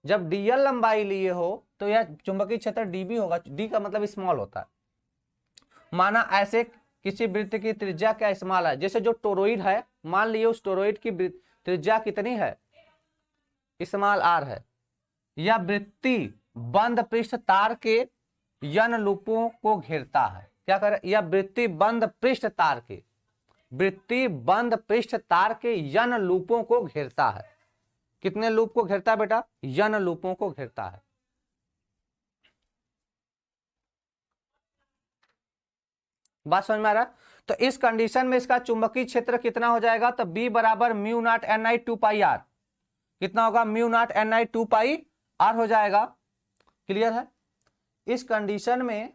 जब डीएल लंबाई लिए हो तो यह चुंबकीय क्षेत्र डीबी होगा, डी का मतलब स्मॉल होता है। माना ऐसे किसी वृत्त की त्रिज्या क्या स्मॉल है, जैसे जो टोरॉइड है, मान लिए उस टोरॉइड की त्रिज्या कितनी है, स्मॉल आर है, यह वृत्ति बंद पृष्ठ तार के यन लूपों को घेरता है। क्या करे, यह वृत्ति बंद पृष्ठ तार के, वृत्ति बंद पृष्ठ तार के यन लूपों को घेरता है। कितने लूप को घेरता है बेटा, यन लूपों को घेरता है। बात समझ में आ रहा है। तो इस कंडीशन में इसका चुंबकीय क्षेत्र कितना हो जाएगा, तो बी बराबर mu naught N I 2 pi R, कितना होगा, mu naught N I 2 pi R हो जाएगा। क्लियर है। इस कंडीशन में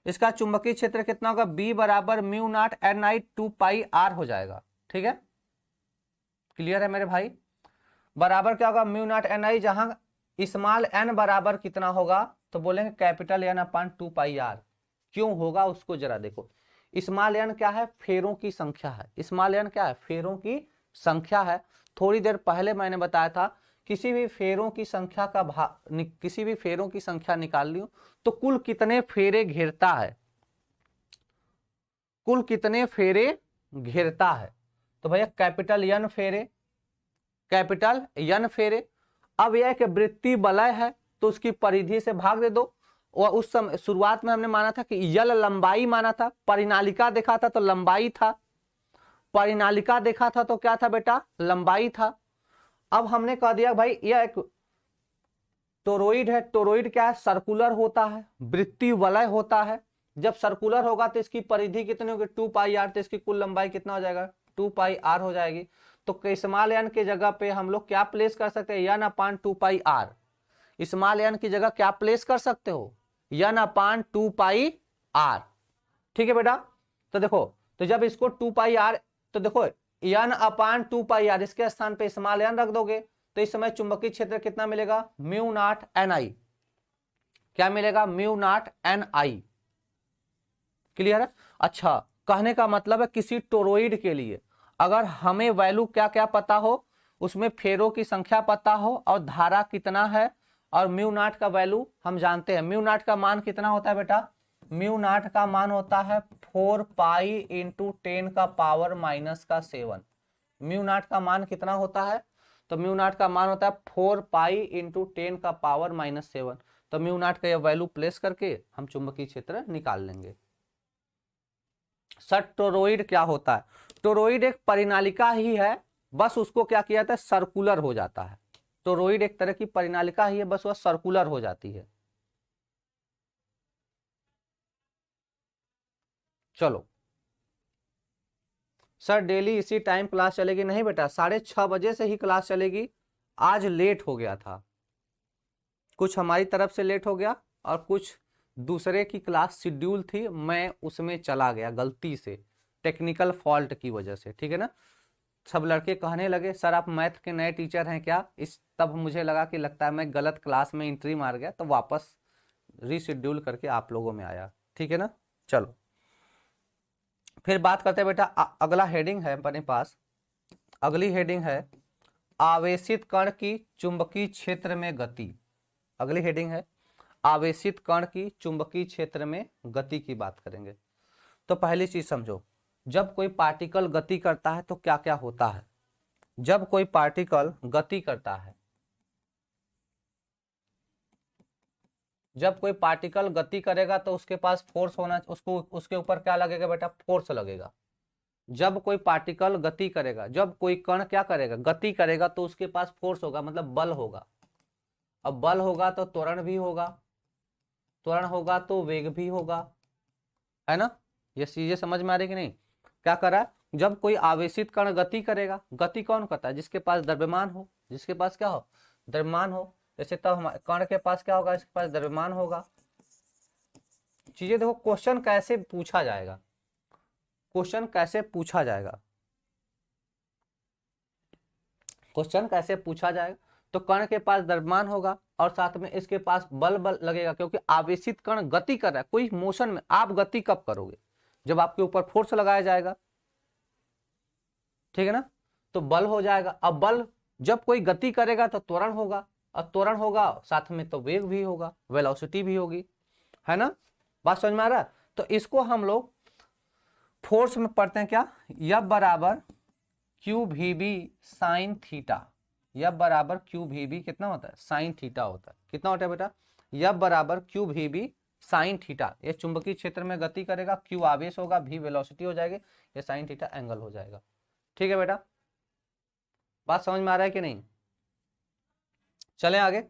इसका चुंबकीय क्षेत्र कितना होगा, बी बराबर mu naught N I 2 pi R हो जाएगा। ठीक है, क्लियर है मेरे भाई। बराबर क्या होगा, म्यू नॉट एन आई, जहां स्मॉल एन बराबर कितना होगा, तो बोलेंगे capital N upon 2 pi R. क्यों होगा उसको जरा देखो, स्मॉल एन क्या है, फेरों की संख्या है, स्मॉल एन क्या है, फेरों की संख्या है। थोड़ी देर पहले मैंने बताया था किसी भी फेरों की संख्या का किसी भी फेरों की संख्या निकाल लियो तो कुल कितने फेरे घेरता है, कुल कितने फेरे घेरता है, तो भैया कैपिटल एन फेरे, कैपिटल एन फेरे। अब यह कि वृत्ति वलय है तो उसकी परिधि से भाग दे दो, और उस समय शुरुआत में हमने माना था कि यल लंबाई माना था, परिनालिका देखा था तो लंबाई था, परिनालिका देखा था तो क्या था बेटा, लंबाई था। अब हमने कह दिया भाई यह एक टोरॉइड है, टोरॉइड क्या है, सर्कुलर होता है, वृत्ति वलय होता है। जब सर्कुलर होगा तो इसकी परिधि कितनी होगी, 2 पाई आर, तो इसकी कुल लंबाई कितना हो जाएगा, 2 पाई आर हो जाएगी। तो स्मॉल एन की जगह पे हम लोग क्या प्लेस कर सकते हैं, N upon 2 pi R, small N की जगह क्या प्लेस कर सकते हो, एन अपान 2 पाई आर। ठीक है बेटा। तो देखो, तो जब इसको 2 पाई आर, तो देखो एन अपान 2 पाई आर, इसके स्थान पे स्मॉल एन रख दोगे तो इस समय चुंबकीय क्षेत्र कितना मिलेगा, म्यू नॉट एन आई, क्या मिलेगा, म्यू नॉट एन आई। क्लियर है। अच्छा, कहने का मतलब है किसी टोरॉइड के लिए अगर हमें वैल्यू क्या क्या पता हो, उसमें फेरों की संख्या पता हो और धारा कितना है, और म्यू नॉट का वैल्यू हम जानते हैं, म्यू नॉट का मान कितना होता है बेटा, म्यू नॉट का मान होता है 4 पाई इंटू 10 का पावर माइनस का 7। म्यू नॉट का मान कितना होता है, तो म्यू नॉट का मान होता है 4 पाई इंटू 10 का पावर माइनस 7। तो म्यू नॉट का यह वैल्यू प्लेस करके हम चुंबकीय क्षेत्र निकाल लेंगे। सर टोरॉइड क्या होता है, टोरॉइड एक परिनालिका ही है, बस उसको क्या किया जाता है, सर्कुलर हो जाता है। टोरॉइड एक तरह की परिनालिका ही है, बस वह सर्कुलर हो जाती है। चलो सर डेली इसी टाइम क्लास चलेगी, नहीं बेटा 6:30 बजे से ही क्लास चलेगी। आज लेट हो गया था, कुछ हमारी तरफ से लेट हो गया और कुछ दूसरे की क्लास शेड्यूल थी, मैं उसमें चला गया गलती से, टेक्निकल फॉल्ट की वजह से। ठीक है ना। सब लड़के कहने लगे सर आप मैथ के नए टीचर हैं क्या, इस तब मुझे लगा कि लगता है मैं गलत क्लास में एंट्री मार गया, तो वापस रीशेड्यूल करके आप लोगों में आया। ठीक है ना। चलो फिर बात करते हैं बेटा, अगला हेडिंग है अपने पास, अगली हेडिंग है आवेशित कण की चुंबकीय क्षेत्र में गति। अगली हेडिंग है आवेशित कण की चुंबकीय क्षेत्र में गति की बात करेंगे। तो पहली चीज समझो, जब कोई पार्टिकल गति करता है तो क्या क्या होता है, जब कोई पार्टिकल गति करता है, जब कोई पार्टिकल गति करेगा तो उसके पास फोर्स होना, उसको उसके ऊपर क्या लगेगा बेटा, फोर्स लगेगा। जब कोई पार्टिकल गति करेगा, जब कोई कण क्या करेगा, गति करेगा, तो उसके पास फोर्स होगा, मतलब बल होगा। अब बल होगा तो त्वरण भी होगा, त्वरण होगा तो वेग भी होगा, है ना। ये चीजें समझ में आ रही कि नहीं। क्या कर रहा है, जब कोई आवेशित कण गति करेगा, गति कौन करता है, जिसके पास द्रव्यमान हो, जिसके पास क्या हो, द्रव्यमान हो। जैसे तब हमारे कण के पास क्या होगा, इसके पास द्रव्यमान होगा। चीजें देखो, क्वेश्चन कैसे पूछा जाएगा, क्वेश्चन कैसे पूछा जाएगा, क्वेश्चन कैसे पूछा जाएगा। तो कण के पास द्रव्यमान होगा और साथ में इसके पास बल बल लगेगा, क्योंकि आवेशित कण गति कर रहा है, कोई मोशन में। आप गति कब करोगे, जब आपके ऊपर फोर्स लगाया जाएगा, ठीक है ना। तो बल हो जाएगा। अब बल जब कोई गति करेगा तो त्वरण होगा, और त्वरण होगा साथ में तो वेग भी होगा, वेलोसिटी भी होगी, है ना। बात समझ में आ रहा है। तो इसको हम लोग फोर्स में पढ़ते हैं क्या, F बराबर Q V B sine theta. F बराबर क्यू वी बी कितना होता है, साइन थीटा होता है। कितना होता है बेटा, F बराबर Q V B sine theta. ये चुंबकीय क्षेत्र में गति करेगा, क्यू आवेश होगा, भी वेलोसिटी हो जाएगी, ये साइन थीटा एंगल हो जाएगा। ठीक है बेटा, बात समझ में आ रहा है कि नहीं। चलें आगे।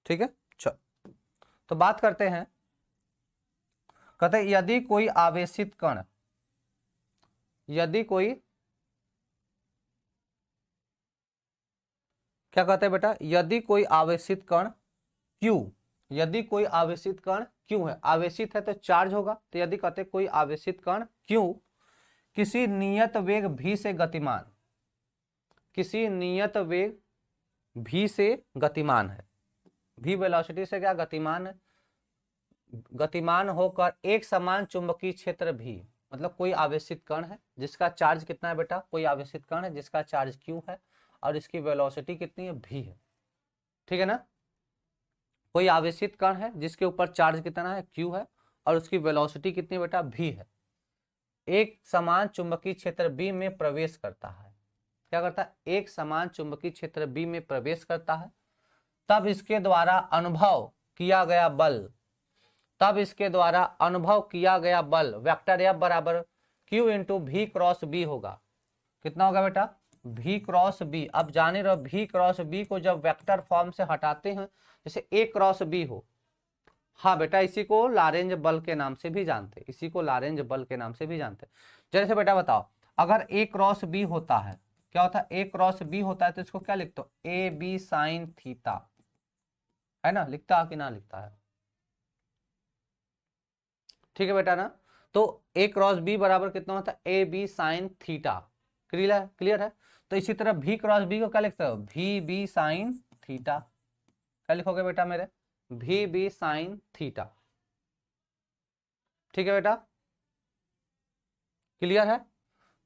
ठीक है, चल तो बात करते हैं। कहते हैं यदि कोई आवेशित कण, यदि कोई, क्या कहते हैं बेटा, यदि कोई आवेशित कण Q, यदि कोई आवेशित कण Q है, आवेशित है तो चार्ज होगा। तो यदि कहते हैं कोई आवेशित कण Q किसी नियत वेग v से गतिमान, किसी नियत वेग v से गतिमान है, v वेलोसिटी से क्या गतिमान है, गतिमान होकर एक समान चुंबकीय क्षेत्र भी, मतलब कोई आवेशित कण है जिसका चार्ज कितना है बेटा, कोई आवेशित कण है जिसका चार्ज Q है और इसकी वेलोसिटी कितनी है, v है। ठीक है ना, कोई आवेशित कण है जिसके ऊपर चार्ज कितना है, Q है, और उसकी वेलोसिटी कितनी बेटा, v है। एक समान चुंबकीय क्षेत्र B में प्रवेश करता है। क्या करता है, एक समान चुंबकीय क्षेत्र B में प्रवेश करता है। तब इसके द्वारा अनुभव किया गया बल, तब इसके द्वारा अनुभव किया गया बल वेक्टर F बराबर Q into V cross B होगा। कितना होगा बेटा, V क्रॉस B। अब जाने रहो, V क्रॉस B को जब वेक्टर फॉर्म से हटाते हैं, जैसे A क्रॉस B हो, हाँ बेटा, इसी को लारेंज बल के नाम से भी जानते हैं, इसी को लारेंज बल के नाम से भी जानते हैं। जैसे बेटा बताओ, अगर A क्रॉस B होता है, क्या होता है, A क्रॉस B होता है तो इसको क्या लिखते हो, ए बी साइन थीटा, है ना, लिखता है कि ना लिखता है। ठीक है बेटा ना, तो A क्रॉस B बराबर कितना होता है, A B sine theta. Clear है, क्लियर है। तो इसी तरह V क्रॉस B को क्या लिखते हो, वी बी साइन थीटा। क्या लिखोगे बेटा मेरे, वी बी साइन थीटा। ठीक है बेटा, क्लियर है।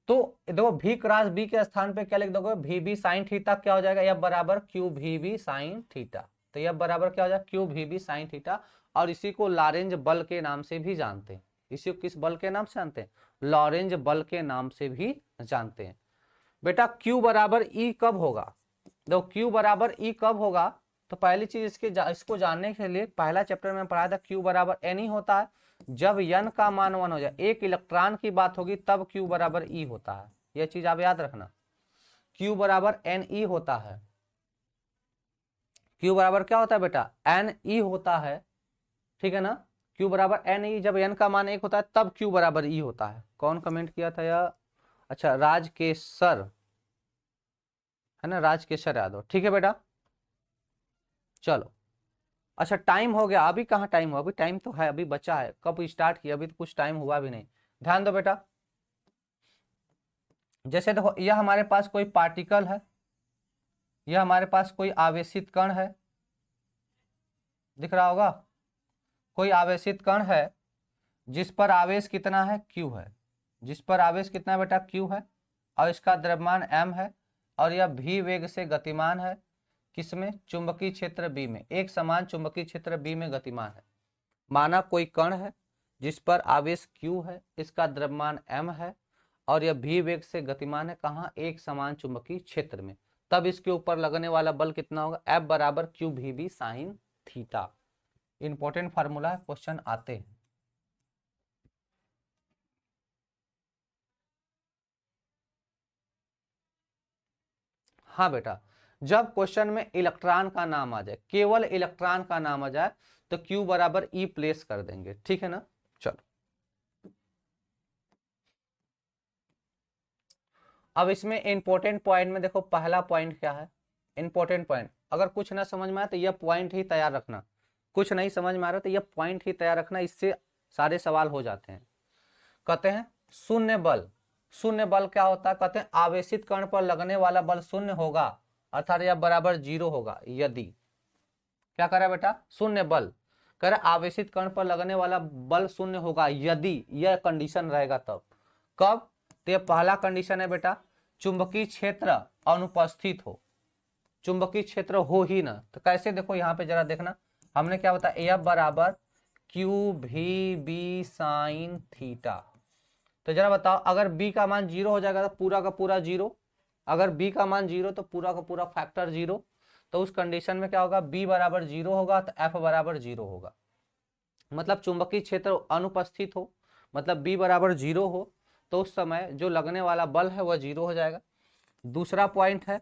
तो देखो, V क्रॉस B के स्थान पे क्या लिख दोगे, वी बी साइन थीटा। क्या हो जाएगा, F बराबर Q V B sine theta. तो F बराबर क्या हो जाएगा, Q V B sine theta. और इसी को लॉरेंज बल के नाम से भी जानते हैं। इसी को किस बल के नाम से जानते हैं, लॉरेंज बल के नाम से भी जानते हैं। बेटा Q बराबर E कब होगा, देखो Q बराबर E कब होगा। तो पहली चीज इसको जानने के लिए पहला चैप्टर में पढ़ाया था, Q बराबर N ही होता है। जब n का मान 1 हो जाए, एक इलेक्ट्रॉन की बात होगी, तब Q बराबर E होता है। यह चीज आप याद रखना, Q बराबर NE होता है। Q बराबर क्या होता है बेटा, NE होता है। ठीक है ना, Q बराबर NE, जब n का मान 1 होता है तब Q बराबर E होता है। कौन कमेंट किया था यह, अच्छा राजकेशर, है ना, राजकेशर यादव। ठीक है बेटा, चलो। अच्छा टाइम हो गया, अभी कहाँ टाइम हुआ, अभी टाइम तो है, अभी बचा है, कब स्टार्ट किया, अभी तो कुछ टाइम हुआ भी नहीं। ध्यान दो बेटा, जैसे देखो, यह हमारे पास कोई पार्टिकल है, यह हमारे पास कोई आवेशित कण है, दिख रहा होगा, कोई आवेशित कण है जिस पर आवेश कितना है, Q है, जिस पर आवेश कितना है बेटा, Q है, और इसका द्रव्यमान m है, और यह v वेग से गतिमान है। किसमें, चुंबकीय क्षेत्र B में, एक समान चुंबकीय क्षेत्र B में गतिमान है। माना कोई कण है जिस पर आवेश Q है, इसका द्रव्यमान m है, और यह v वेग से गतिमान है, कहाँ, एक समान चुंबकीय क्षेत्र में। तब इसके ऊपर लगने वाला बल कितना होगा, F बराबर Q V B sine theta. Important formula है, क्वेश्चन आते हैं। हाँ बेटा, जब क्वेश्चन में इलेक्ट्रॉन का नाम आ जाए, केवल इलेक्ट्रॉन का नाम आ जाए, तो Q बराबर E प्लेस कर देंगे, ठीक है ना। चलो अब इसमें इंपॉर्टेंट पॉइंट में देखो, पहला पॉइंट क्या है, इंपॉर्टेंट पॉइंट, अगर कुछ ना समझ में आए तो यह पॉइंट ही तैयार रखना, कुछ नहीं समझ में आ रहा तो यह पॉइंट ही तैयार रखना, इससे सारे सवाल हो जाते हैं। कहते हैं शून्य बल, शून्य बल क्या होता है, कहते हैं आवेशित कण पर लगने वाला बल शून्य होगा, अर्थात यह बराबर 0 होगा यदि, क्या कह रहा है बेटा, शून्य बल, कह रहा आवेशित कण पर लगने वाला बल शून्य होगा यदि यह कंडीशन रहेगा तब। कब, तो यह पहला कंडीशन है बेटा, चुंबकीय क्षेत्र अनुपस्थित हो, चुंबकीय क्षेत्र हो ही ना, तो कैसे, देखो यहाँ पे जरा देखना, हमने क्या बताया, F बराबर क्यू भी बी साइन थीटा, तो जरा बताओ अगर b का मान 0 हो जाएगा तो पूरा का पूरा 0, अगर b का मान 0 तो पूरा का पूरा फैक्टर 0, तो उस कंडीशन में क्या होगा, b बराबर 0 होगा तो f बराबर 0 होगा, मतलब चुंबकीय क्षेत्र अनुपस्थित हो, मतलब b बराबर 0 हो, तो उस समय जो लगने वाला बल है वह 0 हो जाएगा। दूसरा पॉइंट है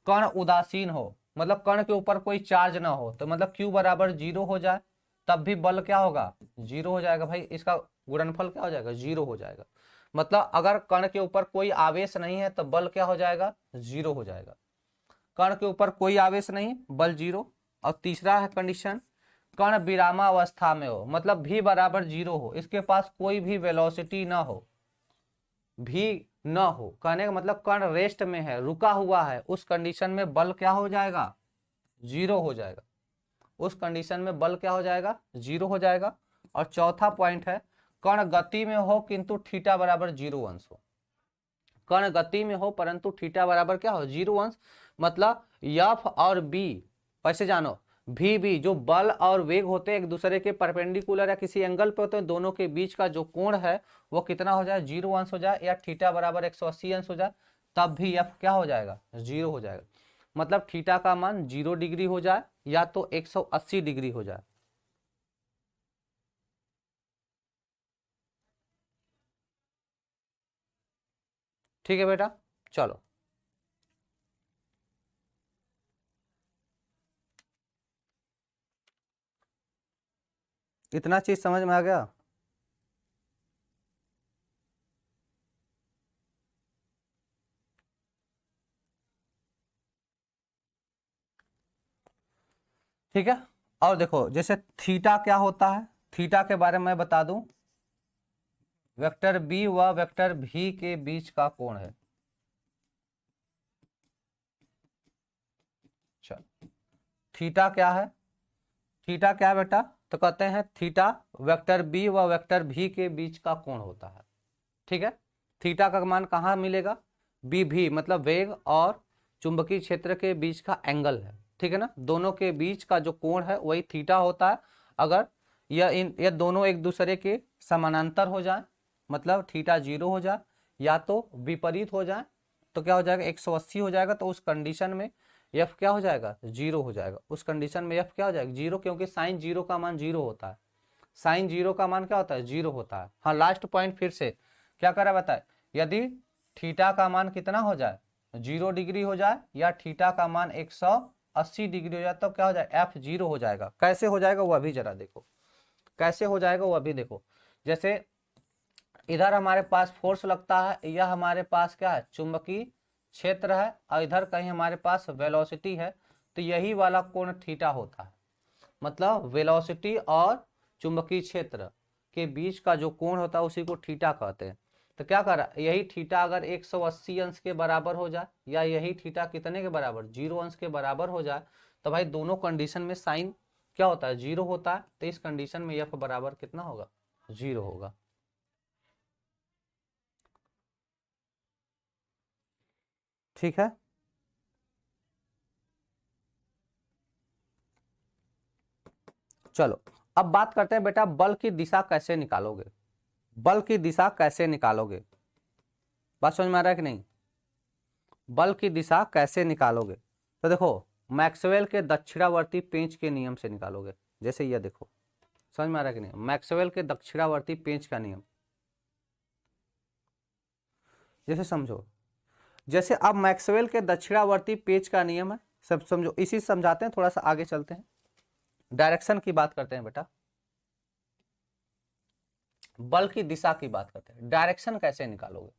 कण उदासीन हो, मतलब कण के ऊपर कोई चार्ज ना हो, तो मतलब q बराबर 0 हो जाए तब भी बल क्या होगा, 0 हो जाएगा, भाई इसका गुणनफल क्या हो जाएगा, 0 हो जाएगा, मतलब अगर कण के ऊपर कोई आवेश नहीं है तो बल क्या हो जाएगा, 0 हो जाएगा, कण के ऊपर कोई आवेश नहीं, बल 0। और तीसरा है कंडीशन, कण विरामावस्था में हो, मतलब भी बराबर 0 हो, इसके पास कोई भी वेलोसिटी ना हो, भी न हो, कहने का मतलब कण रेस्ट में है, रुका हुआ है, उस कंडीशन में बल क्या हो जाएगा, 0 हो जाएगा, उस कंडीशन में बल क्या हो जाएगा, 0 हो जाएगा। और चौथा पॉइंट है कण गति में हो किंतु थीटा बराबर 0 अंश हो, कण गति में हो परंतु थीटा बराबर क्या हो, 0 अंश, मतलब F और B, वैसे जानो भी भी जो बल और वेग होते हैं एक दूसरे के परपेंडिकुलर या किसी एंगल पे होते हैं, दोनों के बीच का जो कोण है वो कितना हो जाए, 0 अंश हो जाए, या थीटा बराबर 180 अंश हो जाए, तब भी F क्या हो जाएगा, 0 हो जाएगा, मतलब थीटा का मान 0 डिग्री हो जाए या तो 180 डिग्री हो जाए। ठीक है बेटा, चलो इतना चीज समझ में आ गया। ठीक है, और देखो जैसे थीटा क्या होता है, थीटा के बारे में मैं बता दूं, वेक्टर बी व वेक्टर भी के बीच का कोण है। चल थीटा क्या है, थीटा क्या है बेटा, तो कहते हैं थीटा वेक्टर बी व वेक्टर भी के बीच का कोण होता है। ठीक है, थीटा का मान कहाँ मिलेगा, बी भी मतलब वेग और चुंबकीय क्षेत्र के बीच का एंगल है, ठीक है ना, दोनों के बीच का जो कोण है वही थीटा होता है। अगर यह दोनों एक दूसरे के समानांतर हो जाए, मतलब थीटा 0 हो जाए, या तो विपरीत हो जाए, तो क्या हो जाएगा, 180 हो जाएगा, तो उस कंडीशन में एफ क्या हो जाएगा, 0 हो जाएगा, उस कंडीशन में एफ क्या हो जाएगा, 0, क्योंकि साइन 0 का मान 0 होता है, साइन 0 का मान क्या होता है, 0 होता है। हाँ लास्ट पॉइंट फिर से क्या करा बताए, यदि थीटा का मान कितना हो जाए, 0 डिग्री हो जाए, या थीटा का मान 180 डिग्री हो जाए, तो क्या हो जाए, एफ 0 हो जाएगा। कैसे हो जाएगा वह भी जरा देखो, कैसे हो जाएगा वह भी देखो, जैसे इधर हमारे पास फोर्स लगता है, यह हमारे पास क्या है, चुंबकीय क्षेत्र है, और इधर कहीं हमारे पास वेलोसिटी है, तो यही वाला कोण थीटा होता है, मतलब वेलोसिटी और चुंबकीय क्षेत्र के बीच का जो कोण होता है उसी को थीटा कहते हैं। तो क्या कर रहा है, यही थीटा अगर 180 अंश के बराबर हो जाए, या यही थीटा कितने के बराबर, 0 अंश के बराबर हो जाए, तो भाई दोनों कंडीशन में साइन क्या होता है, 0 होता है, तो इस कंडीशन में एफ बराबर कितना होगा, 0 होगा। ठीक है, चलो अब बात करते हैं बेटा बल की दिशा कैसे निकालोगे, बल की दिशा कैसे निकालोगे, बात समझ में आ रहा है कि नहीं, बल की दिशा कैसे निकालोगे, तो देखो मैक्सवेल के दक्षिणावर्ती पेंच के नियम से निकालोगे, जैसे ये देखो, समझ में आ रहा है कि नहीं, मैक्सवेल के दक्षिणावर्ती पेंच का नियम, जैसे समझो, जैसे अब मैक्सवेल के दक्षिणावर्ती पेच का नियम है, सब समझो, इसी से समझाते हैं, थोड़ा सा आगे चलते हैं, डायरेक्शन की बात करते हैं बेटा, बल की दिशा की बात करते हैं, डायरेक्शन कैसे निकालोगे।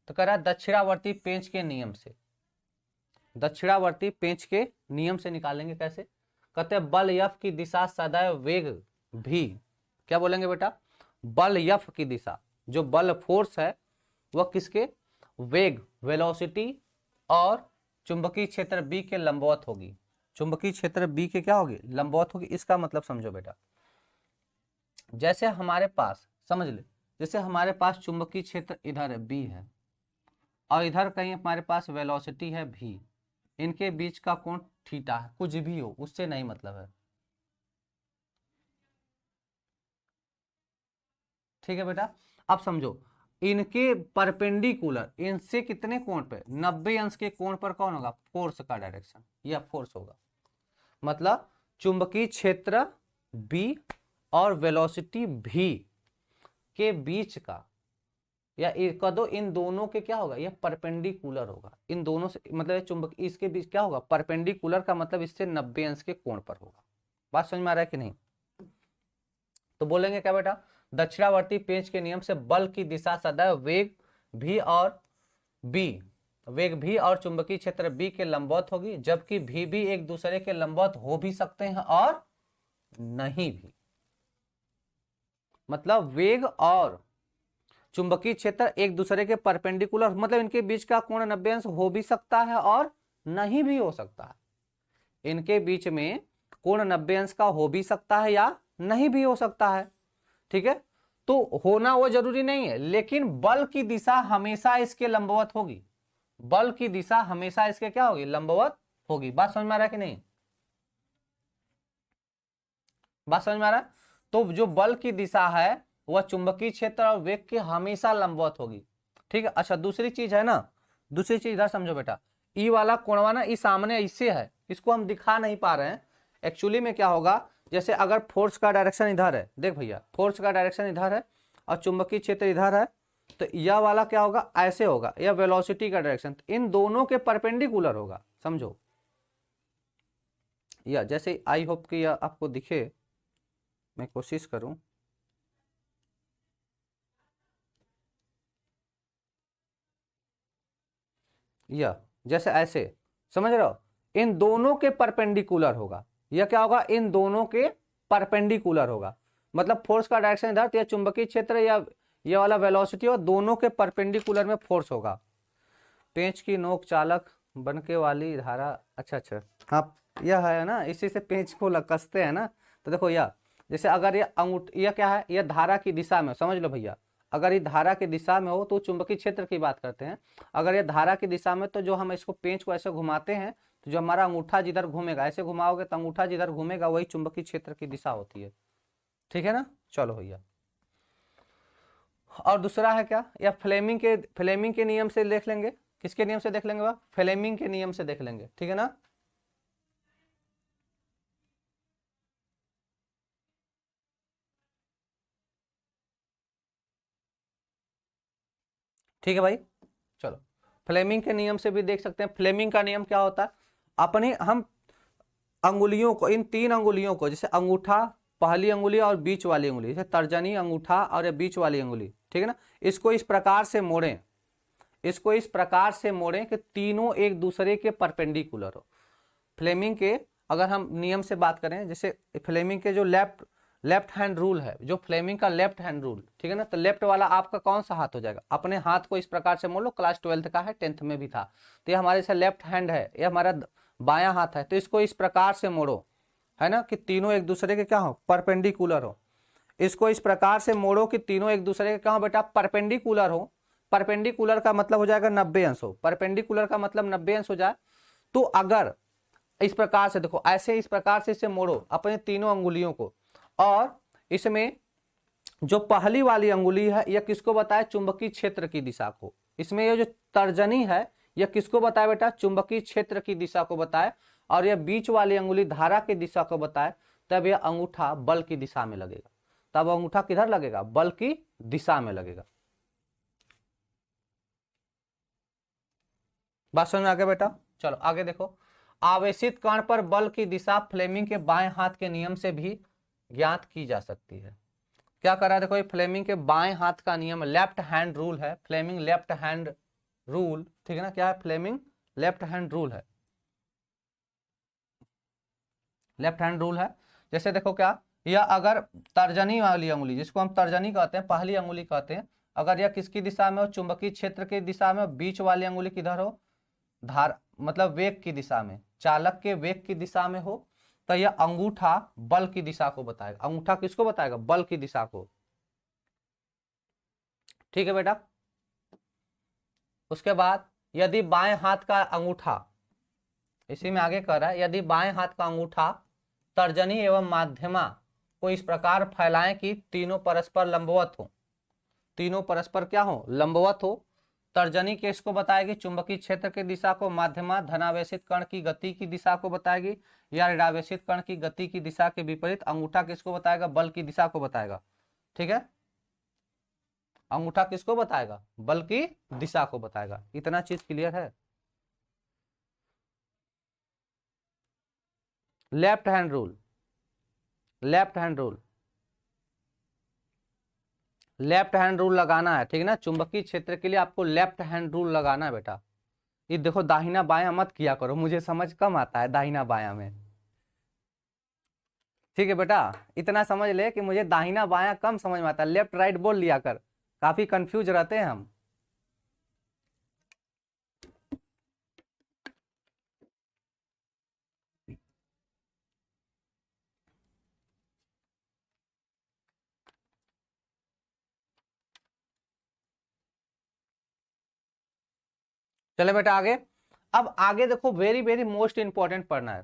तो कह रहा है दक्षिणावर्ती पेंच के नियम से, दक्षिणावर्ती पेंच के नियम से निकालेंगे कैसे, कहते हैं बल यफ की दिशा सदैव वेग भी, क्या बोलेंगे बेटा, बल यफ की दिशा, जो बल फोर्स है वह किसके, वेग वेलोसिटी और चुंबकीय क्षेत्र बी के लंबवत होगी, चुंबकीय क्षेत्र बी के क्या होगी, लंबवत होगी। इसका मतलब समझो बेटा, जैसे हमारे पास, समझ ले, जैसे हमारे पास चुंबकीय क्षेत्र इधर है बी है, और इधर कहीं हमारे पास वेलोसिटी है भी, इनके बीच का कोण थीटा है, कुछ भी हो उससे नहीं मतलब है, ठीक है बेटा। अब समझो, इनके परपेंडिकुलर, इनसे कितने कोण पे, 90 अंश के कोण पर कौन होगा, फोर्स का डायरेक्शन, या फोर्स होगा। मतलब चुंबकीय क्षेत्र बी और वेलोसिटी भी के बीच का, या कदो इन दोनों के क्या होगा, यह परपेंडिकुलर होगा, इन दोनों से मतलब चुंबक इसके बीच क्या होगा, परपेंडिकुलर का मतलब इससे 90 अंश के कोण पर होगा। बात समझ में आ रहा है कि नहीं। तो बोलेंगे क्या बेटा, दक्षिणावर्ती पेंच के नियम से बल की दिशा सदैव वेग भी और बी, वेग भी और चुंबकीय क्षेत्र बी के लंबवत होगी, जबकि भी एक दूसरे के लंबवत हो भी सकते हैं और नहीं भी। मतलब वेग और चुंबकीय क्षेत्र एक दूसरे के परपेंडिकुलर, मतलब इनके बीच का कोण 90 अंश हो भी सकता है और नहीं भी हो सकता है, इनके बीच में कोण 90 अंश का हो भी सकता है या नहीं भी हो सकता है, ठीक है। तो होना वो जरूरी नहीं है, लेकिन बल की दिशा हमेशा इसके लंबवत होगी, बल की दिशा हमेशा इसके क्या होगी, लंबवत होगी। बात समझ में आ रहा है कि नहीं, बात समझ में आ रहा है। तो जो बल की दिशा है वह चुंबकीय क्षेत्र और वेग के हमेशा लंबवत होगी, ठीक है। अच्छा दूसरी चीज है ना, दूसरी चीज इधर समझो बेटा, ई वाला कोणवा ना, ई सामने इससे है, इसको हम दिखा नहीं पा रहे हैं। एक्चुअली में क्या होगा, जैसे अगर फोर्स का डायरेक्शन इधर है, देख भैया फोर्स का डायरेक्शन इधर है और चुंबकीय क्षेत्र इधर है, तो यह वाला क्या होगा, ऐसे होगा, यह वेलोसिटी का डायरेक्शन, इन दोनों के परपेंडिकुलर होगा, समझो। या जैसे आई होप कि यह आपको दिखे, मैं कोशिश करूं, या जैसे ऐसे, समझ रहे हो, इन दोनों के परपेंडिकुलर होगा, यह क्या होगा, इन दोनों के परपेंडिकुलर होगा, मतलब फोर्स का डायरेक्शन इधर, तो यह चुंबकीय क्षेत्र या ये वाला वेलोसिटी और दोनों के परपेंडिकुलर में फोर्स होगा। पेंच की नोक चालक बनके वाली धारा, अच्छा अच्छा, हाँ यह है ना, इसी से पेंच को कसते हैं ना। तो देखो यह, जैसे अगर ये यह क्या है, यह धारा की दिशा में, समझ लो भैया, अगर ये धारा की दिशा में हो तो चुंबकीय क्षेत्र की बात करते हैं, अगर ये धारा की दिशा में, तो जो हम इसको पेंच को ऐसे घुमाते हैं, तो जो हमारा अंगूठा जिधर घूमेगा, ऐसे घुमाओगे तो अंगूठा जिधर घूमेगा वही चुंबकीय क्षेत्र की दिशा होती है, ठीक है ना। चलो भैया, और दूसरा है क्या, या फ्लेमिंग के नियम से देख लेंगे, किसके नियम से देख लेंगे वह, फ्लेमिंग के नियम से देख लेंगे, ठीक है ना। ठीक है भाई, चलो फ्लेमिंग के नियम से भी देख सकते हैं। फ्लेमिंग का नियम क्या होता है, अपने हम अंगुलियों को, इन तीन अंगुलियों को, जैसे अंगूठा, पहली अंगुली और बीच वाली अंगुली, जैसे तर्जनी, अंगूठा और ये बीच वाली अंगुली, ठीक है ना, इसको इस प्रकार से मोड़ें, इसको इस प्रकार से मोड़ें कि तीनों एक दूसरे के परपेंडिकुलर हो। फ्लेमिंग के अगर हम नियम से बात करें, जैसे फ्लेमिंग के जो लेफ्ट लेफ्ट हैंड रूल है, जो फ्लेमिंग का लेफ्ट हैंड रूल, ठीक है ना, तो लेफ्ट वाला आपका कौन सा हाथ हो जाएगा, अपने हाथ को इस प्रकार से मोड़ लो, क्लास 12th का है, 10th में भी था, तो ये हमारे से लेफ्ट हैंड है, ये हमारा बायां हाथ है, तो इसको इस प्रकार से मोड़ो, है ना, कि तीनों एक दूसरे के क्या हो, परपेंडिकुलर हो। इसको इस प्रकार से मोड़ो कि तीनों एक दूसरे के क्या हो बेटा, परपेंडिकुलर हो। परपेंडिकुलर का मतलब हो जाएगा 90 अंश हो, परपेंडिकुलर का मतलब 90 अंश हो जाए। तो अगर इस प्रकार से देखो, ऐसे इस प्रकार से इसे मोड़ो अपने तीनों अंगुलियों को, और इसमें जो पहली वाली अंगुली है यह किसको बताए, चुंबकीय क्षेत्र की दिशा को, इसमें यह जो तर्जनी है यह किसको बताए बेटा, चुंबकीय क्षेत्र की दिशा को बताए, और यह बीच वाली अंगुली धारा की दिशा को बताए, तब यह अंगूठा बल की दिशा में लगेगा, तब अंगूठा किधर लगेगा, बल की दिशा में लगेगा। बात समझ में आ गया बेटा। चलो आगे देखो, आवेशित कण पर बल की दिशा फ्लेमिंग के बाएं हाथ के नियम से भी ज्ञात की जा सकती है। क्या कर रहा है, देखो ये फ्लेमिंग के बाएं हाथ का नियम लेफ्ट हैंड रूल है, फ्लेमिंग लेफ्ट हैंड रूल, ठीक है ना, क्या है, फ्लेमिंग लेफ्ट हैंड रूल है, लेफ्ट हैंड रूल है। जैसे देखो क्या, या अगर तर्जनी वाली अंगुली, जिसको हम तर्जनी कहते हैं, पहली अंगुली कहते हैं, अगर यह किसकी दिशा में हो, चुंबकीय क्षेत्र की दिशा में, बीच वाली अंगुली किधर हो, धार मतलब वेग की दिशा में, चालक के वेग की दिशा में हो, तो यह अंगूठा बल की दिशा को बताएगा। अंगूठा किसको बताएगा, बल की दिशा को, ठीक है बेटा। उसके बाद यदि बाएं हाथ का अंगूठा, इसी में आगे कह रहा है, यदि बाएं हाथ का अंगूठा तर्जनी एवं माध्यमा को इस प्रकार फैलाएं कि तीनों परस्पर लंबवत हो, तीनों परस्पर क्या हो, लंबवत हो। तर्जनी किसको बताएगी, चुंबकीय क्षेत्र की दिशा को, माध्यमा धनावेशित कण की गति की दिशा को बताएगी, या ऋणावेशित कण की गति की दिशा के विपरीत। अंगूठा किसको बताएगा, बल की दिशा को बताएगा, ठीक है। अंगूठा किसको बताएगा, बल की दिशा को बताएगा। इतना चीज क्लियर है। Left hand rule, left hand rule, left hand rule लगाना है, ठीक है ना। चुंबकीय क्षेत्र के लिए आपको लेफ्ट हैंड रूल लगाना है बेटा। ये देखो दाहिना बायां मत किया करो, मुझे समझ कम आता है दाहिना बायां में, ठीक है बेटा। इतना समझ ले कि मुझे दाहिना बायां कम समझ में आता है, लेफ्ट राइट बोल लिया कर, काफी कंफ्यूज रहते हैं हम। चले बेटा आगे। अब आगे देखो, वेरी वेरी मोस्ट इंपॉर्टेंट पढ़ना है,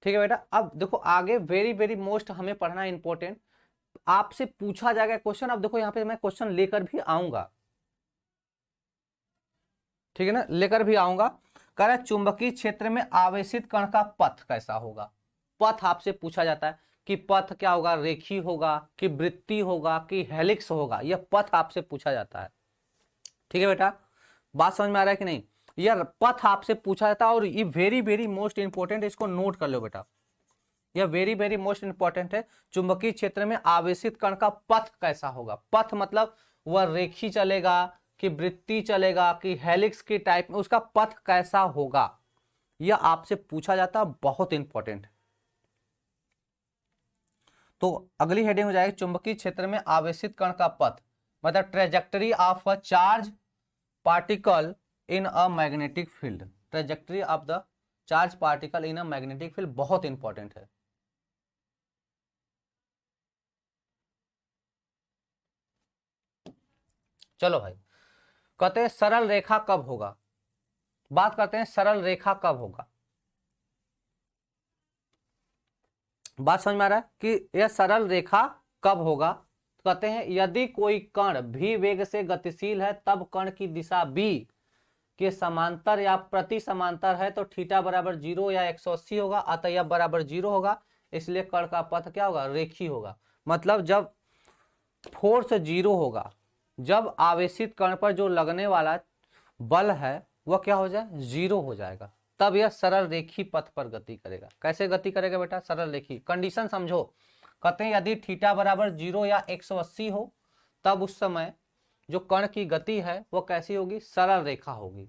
ठीक है बेटा। अब देखो आगे वेरी वेरी मोस्ट हमें पढ़ना इंपॉर्टेंट, आपसे पूछा जाएगा क्वेश्चन। अब देखो यहाँ पे मैं क्वेश्चन लेकर भी आऊंगा, ठीक है ना, लेकर भी आऊंगा। कह रहा है चुंबकीय क्षेत्र में आवेशित कण का पथ कैसा होगा। पथ आपसे पूछा जाता है कि पथ क्या होगा, रेखीय होगा कि वृत्तीय होगा कि हेलिक्स होगा, यह पथ आपसे पूछा जाता है, ठीक है बेटा। बात समझ में आ रहा है कि नहीं, यह पथ आपसे पूछा जाता है, और ये वेरी वेरी मोस्ट इंपॉर्टेंट, इसको नोट कर लो बेटा, यह वेरी वेरी मोस्ट इंपॉर्टेंट है। चुंबकीय क्षेत्र में आवेशित कण का पथ कैसा होगा। पथ मतलब वह रेखी चलेगा कि वृत्तीय चलेगा कि हेलिक्स की टाइप में, उसका पथ कैसा होगा, यह आपसे पूछा जाता है, बहुत इंपॉर्टेंट। तो अगली हेडिंग हो जाएगी चुंबकीय क्षेत्र में आवेशित कण का पथ, मतलब trajectory of a charge particle in a magnetic field. Trajectory of the charge particle in a magnetic field बहुत इंपॉर्टेंट है। चलो भाई, कहते हैं सरल रेखा कब होगा। बात करते हैं सरल रेखा कब होगा। बात समझ में आ रहा है कि यह सरल रेखा कब होगा। तो कहते हैं यदि कोई कण भी वेग से गतिशील है, तब कण की दिशा बी के समांतर या प्रति समांतर है, तो थीटा बराबर 0 या 180 होगा, अतः यह बराबर 0 होगा, इसलिए कण का पथ क्या होगा, रेखीय होगा। मतलब जब फोर्स 0 होगा, जब आवेशित कण पर जो लगने वाला बल है वह क्या हो जाए, 0 हो जाएगा, तब यह सरल रेखी पथ पर गति करेगा। कैसे गति करेगा बेटा, सरल रेखी। कंडीशन समझो, कहते हैं यदि थीटा बराबर 0 या 180 हो, तब उस समय जो कण की गति है वह कैसी होगी, सरल रेखा होगी।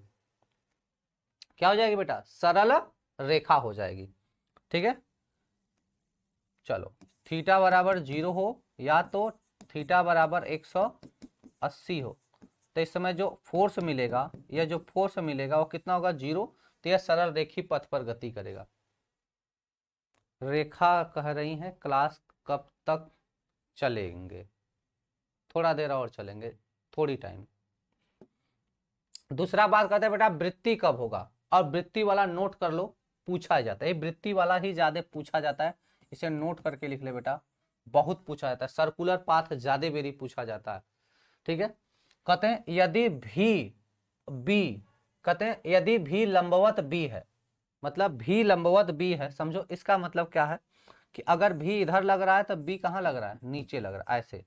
क्या हो जाएगी बेटा, सरल रेखा हो जाएगी, ठीक है। चलो, थीटा बराबर 0 हो या तो थीटा बराबर 180 हो, तो इस समय जो फोर्स मिलेगा, यह जो फोर्स मिलेगा वो कितना होगा, 0। तो यह सरल रेखी पथ पर गति करेगा। रेखा कह रही है क्लास कब तक चलेंगे, थोड़ा देर और चलेंगे, थोड़ी टाइम। दूसरा बात करते हैं बेटा वृत्ति कब होगा, और वृत्ति वाला नोट कर लो, पूछा जाता है, वृत्ति वाला ही ज्यादा पूछा जाता है, इसे नोट करके लिख ले बेटा, बहुत पूछा जाता है, सर्कुलर पाथ ज्यादा बेरी पूछा जाता है, ठीक है। कहते हैं यदि भी बी, कहते हैं यदि भी लंबवत बी है, मतलब भी लंबवत बी है, समझो इसका मतलब क्या है कि अगर भी इधर लग रहा है तो बी कहां लग रहा है, नीचे लग रहा है, ऐसे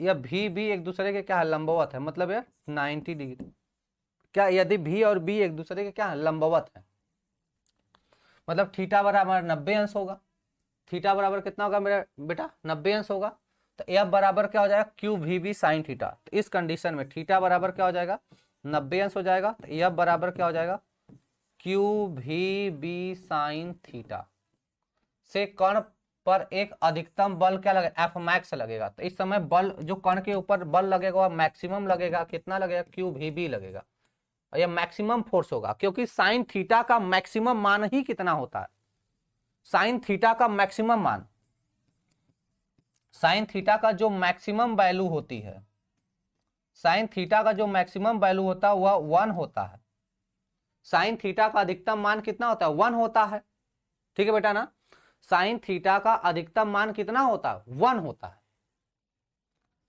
या भी बी एक दूसरे के क्या है, लंबवत है, मतलब ये 90 डिग्री। क्या यदि भी और बी एक दूसरे के क्या है, लंबवत है, मतलब थीटा बराबर 90 अंश होगा। थीटा बराबर कितना होगा मेरा बेटा, 90 अंश होगा। तो एफ बराबर क्या हो जाएगा, Q V B sine theta. तो इस कंडीशन में थीटा बराबर क्या हो जाएगा, 90 अंश हो जाएगा। तो एफ बराबर क्या हो जाएगा, Q V B sine theta से कण पर एक अधिकतम बल क्या लगेगा, एफ मैक्स लगेगा। तो इस समय बल जो कण के ऊपर बल लगेगा वह मैक्सिमम लगेगा, कितना लगेगा, क्यू वी बी लगेगा। और यह मैक्सिमम फोर्स होगा, क्योंकि साइन थीटा का मैक्सिमम मान ही कितना होता है, साइन थीटा का मैक्सिमम मान, साइन थीटा का जो मैक्सिमम वैल्यू होती है, साइन थीटा का जो मैक्सिमम वैल्यू होता है वह 1 होता है। साइन थीटा का अधिकतम मान कितना होता है, 1 होता है। ठीक है बेटा ना, साइन थीटा का अधिकतम मान कितना होता है, 1 होता है।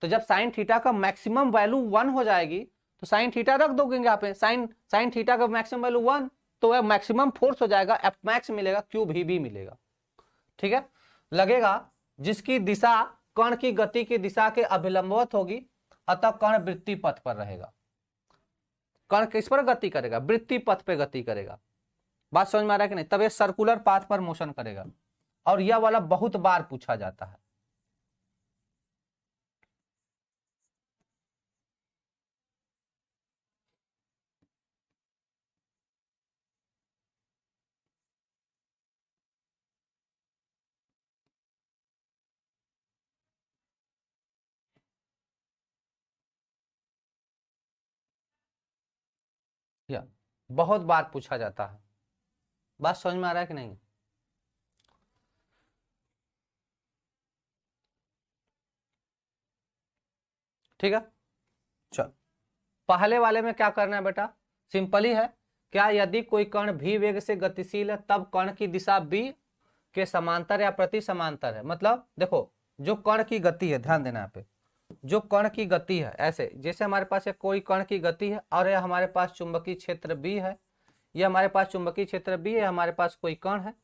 तो जब साइन थीटा का मैक्सिमम वैल्यू 1 हो जाएगी तो साइन थीटा रख दोगे यहाँ पे, साइन साइन थीटा का मैक्सिमम वैल्यू 1, तो वह मैक्सिमम फोर्स हो जाएगा, एफ मैक्स मिलेगा, क्यू वी बी मिलेगा। ठीक है, लगेगा जिसकी दिशा कण की गति की दिशा के अभिलंबवत होगी, अतः कण वृत्ति पथ पर रहेगा। कण किस पर गति करेगा, वृत्ति पथ पे गति करेगा। बात समझ में आ रहा है कि नहीं, तब ये सर्कुलर पाथ पर मोशन करेगा। और यह वाला बहुत बार पूछा जाता है। या बहुत बार पूछा जाता है। बात समझ में आ रहा है कि नहीं। ठीक है, चल पहले वाले में क्या करना है बेटा, सिंपल ही है। क्या यदि कोई कण भी वेग से गतिशील है तब कण की दिशा बी के समांतर या प्रति समांतर है। मतलब देखो, जो कण की गति है, ध्यान देना यहाँ पे, जो कण की गति है, ऐसे जैसे हमारे पास कोई कण की गति है और यह हमारे पास चुंबकीय क्षेत्र बी है, यह हमारे पास चुंबकीय क्षेत्र बी है, हमारे पास कोई कण है।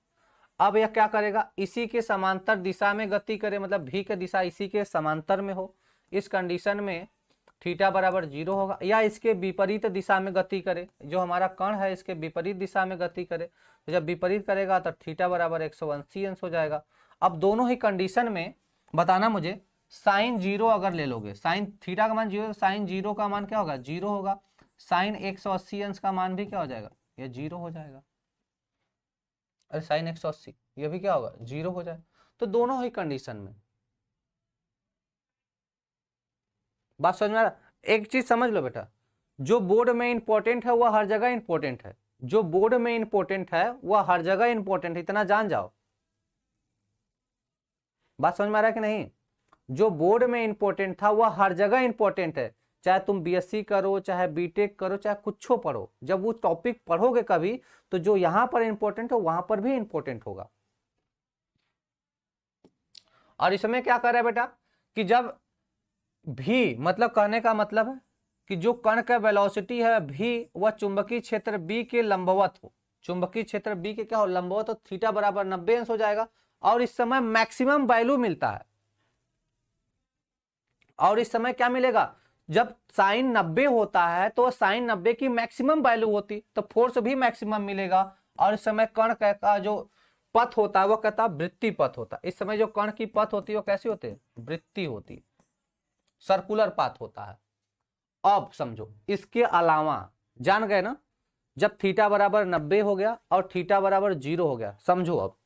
अब यह क्या करेगा, इसी के समांतर दिशा में गति करे, मतलब भी की दिशा इसी के समांतर में हो। इस कंडीशन में थीटा बराबर 0 होगा, या इसके विपरीत दिशा में गति करे, जो हमारा कण है इसके विपरीत दिशा में गति करे। तो जब विपरीत करेगा तो थीटा बराबर 180 अंश हो जाएगा। अब दोनों ही कंडीशन में बताना मुझे, साइन 0 अगर ले लोगे, साइन थीटा का मान 0, साइन 0 का मान क्या होगा, 0 होगा। साइन 180 अंश का मान भी क्या हो जाएगा, यह 0 हो जाएगा। अरे साइन 180 ये भी क्या होगा, 0 हो जाए। तो दोनों ही कंडीशन में, बात समझ में आ रहा। एक चीज समझ लो बेटा, जो बोर्ड में इंपॉर्टेंट है वह हर जगह इंपॉर्टेंट है, जो बोर्ड में इंपॉर्टेंट है वह हर जगह इंपॉर्टेंट है, इतना जान जाओ। बात समझ में आ रहा है कि नहीं, जो बोर्ड में इंपॉर्टेंट था वह हर जगह इंपॉर्टेंट है। चाहे तुम बीएससी करो, चाहे बीटेक करो, चाहे कुछ पढ़ो, जब वो टॉपिक पढ़ोगे कभी, तो जो यहां पर इंपॉर्टेंट हो वहां पर भी इंपॉर्टेंट होगा। और इसमें क्या कर रहा है बेटा, कि जब भी, मतलब कहने का मतलब है कि जो कण का वेलोसिटी है भी वह चुंबकीय क्षेत्र बी के लंबवत हो, चुंबकीय क्षेत्र बी के क्या हो, लंबवत हो, थीटा बराबर 90 अंश हो जाएगा। और इस समय मैक्सिमम वैल्यू मिलता है। और इस समय क्या मिलेगा, जब साइन 90 होता है तो साइन 90 की मैक्सिमम वैल्यू होती, तो फोर्स भी मैक्सिमम मिलेगा। और इस समय कण का जो पथ होता है वो कहता है वृत्ति पथ होता है। इस समय जो कण की पथ होती है वो कैसी होती है, वृत्ति होती है, सर्कुलर पाथ होता है। अब समझो, इसके अलावा जान गए ना, जब थीटा बराबर 90 हो गया और थीटा बराबर 0 हो गया, समझो अब,